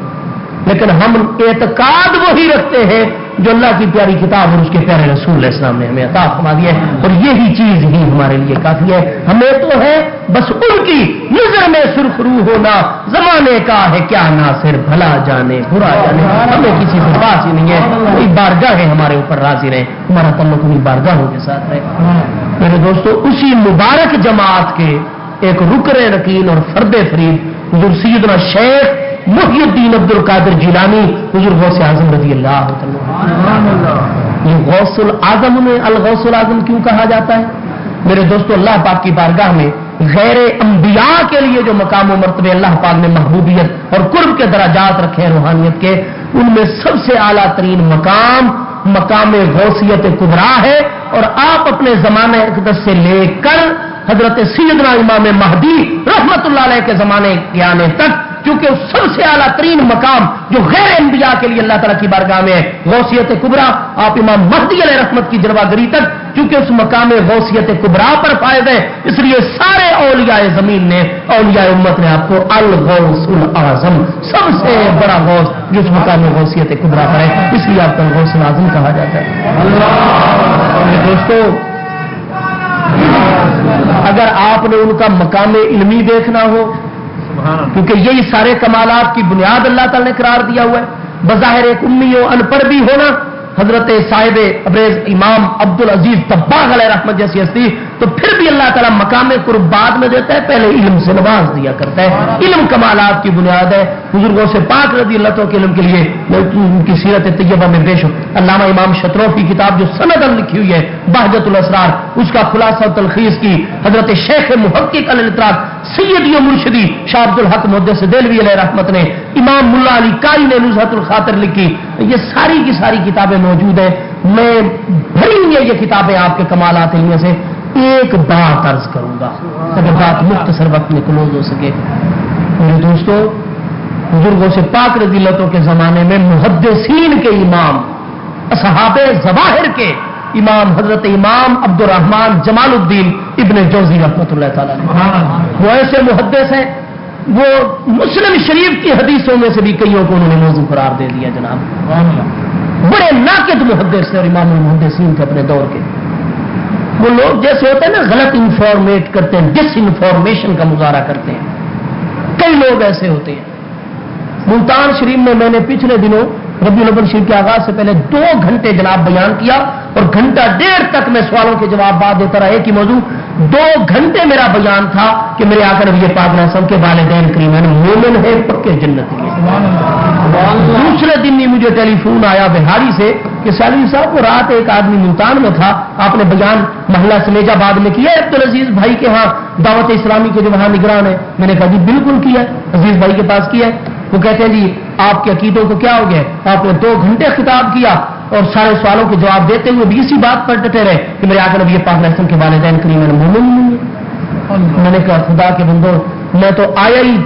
[SPEAKER 1] لیکن ہم اعتقاد وہی رکھتے ہیں جو اللہ کی پیاری کتاب اور اس کے پیارے رسول علیہ السلام نے ہمیں عطا فرما دی ہے، اور یہی چیز ہی ہمارے لیے کافی ہے۔ ہمیں تو ہے بس ان کی نظر میں سرخرو ہونا، زمانے کا ہے کیا ناصر، بھلا جانے برا جانے، ہمیں کسی سے پاس ہی نہیں ہے، کوئی بارگاہ ہے ہمارے اوپر راضی رہے، ہمارا تعلق انہیں بارگاہوں کے ساتھ رہے۔ میرے دوستو اسی مبارک جماعت کے ایک رکن رکین اور فرد فرید حضور سیدنا شیخ محی الدین عبد القادر جیلانی، حضور غوث اعظم رضی اللہ عنہ، یہ غوث العظم نے الغوث العظم کیوں کہا جاتا ہے؟ میرے دوستو، اللہ پاک کی بارگاہ میں غیر انبیاء کے لیے جو مقام و مرتبے اللہ پاک نے محبوبیت اور قرب کے درجات رکھے ہیں روحانیت کے، ان میں سب سے اعلیٰ ترین مقام غوثیت کبریٰ ہے. اور آپ اپنے زمانے اقدس سے لے کر حضرت سیدنا امام مہدی رحمت اللہ علیہ کے زمانے کے آنے تک، کیونکہ سب سے اعلیٰ ترین مقام جو غیر انبیاء کے لیے اللہ تعالیٰ کی بارگاہ میں ہے غوثیت کبریٰ، آپ امام مہدی علیہ رحمت کی جلوہ گری تک کیونکہ اس مقام غوثیت کبریٰ پر فائز ہے، اس لیے سارے اولیاء زمین نے، اولیاء امت نے آپ کو الغوث العظم، سب سے بڑا غوث جو اس مقام غوثیت کبریٰ پر ہے، اس لیے آپ کو الغوث العظم کہا جاتا ہے. دوستو، اگر آپ نے ان کا مقام علمی دیکھنا ہو، کیونکہ یہی سارے کمالات کی بنیاد اللہ تعالی نے قرار دیا ہوا ہے، بظاہر ایک امی و ان پڑھ بھی ہونا، حضرت صاحب ابریز امام عبدالعزیز طباغ علیہ رحمت جیسی ہستی، تو پھر بھی اللہ تعالیٰ مقام قرب بعد میں دیتا ہے، پہلے علم سے نواز دیا کرتا ہے. علم کمالات کی بنیاد ہے. بزرگوں سے پاک رضی اللہ تعالیٰ کے علم کے لیے ان کی سیرت طیبہ میں بے شک علامہ امام شتروف کی کتاب جو سندن لکھی ہوئی ہے بہجت الاسرار، اس کا خلاصہ و تلخیص کی حضرت شیخ محقق الاطراق سیدی و مرشدی شاہ عبد الحق محدث دہلوی علیہ رحمت نے، امام ملا علی قاری نے نزہۃ الخاطر لکھی. یہ ساری کی ساری کتابیں موجود ہیں. میں بھری ہوئی ہے یہ کتابیں آپ کے کمالات علمیہ سے. ایک بات عرض کروں گا اگر بات مختصر وقت میں کلوز ہو سکے. میرے دوستو، بزرگوں سے پاک رضی اللہ کے زمانے میں محدثین کے امام، اصحاب ظواہر کے امام حضرت امام عبد الرحمن جمال الدین ابن جوزی رحمۃ اللہ تعالیٰ وہ ایسے محدث ہیں، وہ مسلم شریف کی حدیثوں میں سے بھی کئیوں کو انہوں نے موضوع قرار دے دیا. جناب بڑے ناقد محدث اور امام المحدثین تھے اپنے دور کے. وہ لوگ جیسے ہوتے ہیں نا غلط انفارمیٹ کرتے ہیں، ڈس انفارمیشن کا مظاہرہ کرتے ہیں، کئی لوگ ایسے ہوتے ہیں. ملتان شریف میں میں نے پچھلے دنوں ربیع الاول شریف کے آغاز سے پہلے 2 گھنٹے جناب بیان کیا اور 1.5 گھنٹہ تک میں سوالوں کے جواب بعد دیتا رہا. ایک ہی موضوع 2 گھنٹے میرا بیان تھا کہ میرے آقا نبی پاک علیہ السلام کے والدین کریمین مومن ہے، پکے جنتی ہیں. دوسرے دن ہی مجھے ٹیلی فون آیا بہاری سے کہ سالوی صاحب وہ رات ایک آدمی ملتان میں تھا، آپ نے بیان محلہ سمیجہ آباد میں کیا ہے عبدالعزیز بھائی کے ہاں دعوت اسلامی کے جو وہاں نگران ہے؟ میں نے کہا جی بالکل کیا ہے، عزیز بھائی کے پاس کیا ہے. وہ کہتے ہیں جی آپ کے عقیدوں کو کیا ہو گیا؟ آپ نے 2 گھنٹے خطاب کیا اور سارے سوالوں کے جواب دیتے ہوئے بھی اسی بات پر ڈٹے رہے کہ میرے آقا نبی پاک علیہ السلام کے والدین کریمین مومن نہیں ہیں. میں نے کہا خدا کے بندو، میں تو آیا ہی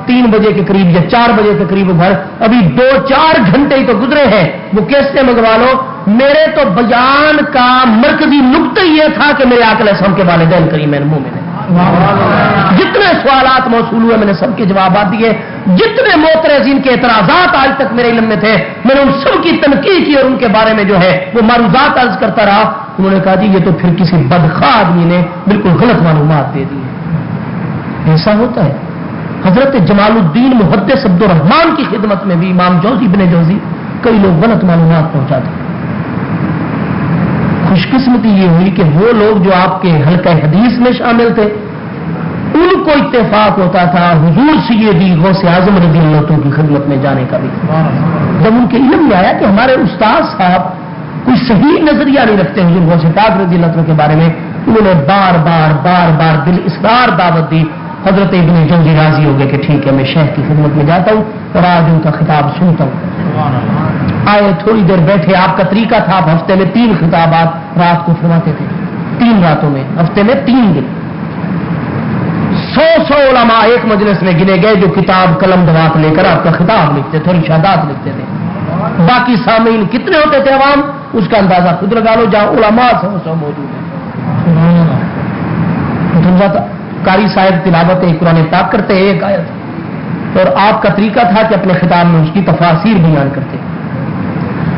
[SPEAKER 1] 3 بجے کے قریب یا 4 بجے کے قریب گھر، ابھی 2-4 گھنٹے ہی تو گزرے ہیں، وہ کیسے منگوا لو. میرے تو بیان کا مرکزی نقطہ یہ تھا کہ میرے آقا علیہ السلام کے والدین کریمین مومن ہیں. جتنے سوالات موصول ہوئے میں نے سب کے جوابات دیے. جتنے معترضین کے اعتراضات آج تک میرے علم میں تھے میں نے ان سب کی تنقید کی اور ان کے بارے میں جو ہے وہ معروضات عرض کرتا رہا. انہوں نے کہا جی یہ تو پھر کسی بدخواہ آدمی نے بالکل غلط معلومات دے دی ہے. ایسا ہوتا ہے. حضرت جمال الدین محدث عبد الرحمان کی خدمت میں بھی امام جوزی ابن جوزی کئی لوگ غلط معلومات پہنچاتے. خوش قسمتی یہ ہوئی کہ وہ لوگ جو آپ کے حلقہ حدیث میں شامل تھے ان کو اتفاق ہوتا تھا حضور سیدی غوث اعظم رضی اللہ عنہ کی خدمت میں جانے کا بھی. جب ان کے علم میں آیا کہ ہمارے استاد صاحب کوئی صحیح نظریہ نہیں رکھتے حضور غوث پاک رضی اللہ عنہ کے بارے میں، انہوں نے بار بار دل اصرار دعوت دی. حضرت ابن جوزی راضی ہو گئے کہ ٹھیک ہے میں شیخ کی خدمت میں جاتا ہوں اور آج ان کا خطاب سنتا ہوں. آئے تھوڑی دیر بیٹھے. آپ کا طریقہ تھا آپ ہفتے میں 3 خطابات رات کو فرماتے تھے، 3 راتوں میں، ہفتے میں 3 دن. 100 علماء ایک مجلس میں گنے گئے جو کتاب قلم دوات لے کر آپ کا خطاب لکھتے تھے اور ارشادات لکھتے تھے. باقی سامعین کتنے ہوتے تھے عوام اس کا اندازہ خود لگا لو. جہاں علماء 100 موجود ہیں. قاری صاحب تلاوت قرآن پاک کرتے ایک آیت اور آپ کا طریقہ تھا کہ اپنے خطاب میں اس کی تفاسیر بیان کرتے.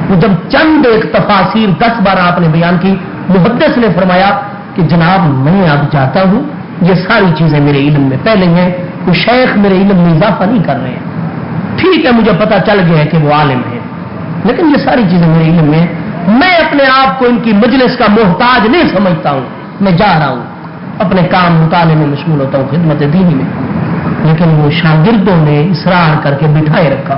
[SPEAKER 1] وہ جب چند ایک تفاسیر 10-12 آپ نے بیان کی، محدث نے فرمایا کہ جناب میں اب جاتا ہوں، یہ ساری چیزیں میرے علم میں پہلے ہیں، کوئی شیخ میرے علم میں اضافہ نہیں کر رہے ہیں. ٹھیک ہے مجھے پتا چل گیا ہے کہ وہ عالم ہے لیکن یہ ساری چیزیں میرے علم میں، میں اپنے آپ کو ان کی مجلس کا محتاج نہیں سمجھتا ہوں. میں جا رہا ہوں اپنے کام مطالعے میں مشغول ہوتا ہوں خدمت دینی میں. لیکن وہ شاگردوں نے اصرار کر کے بٹھائے رکھا.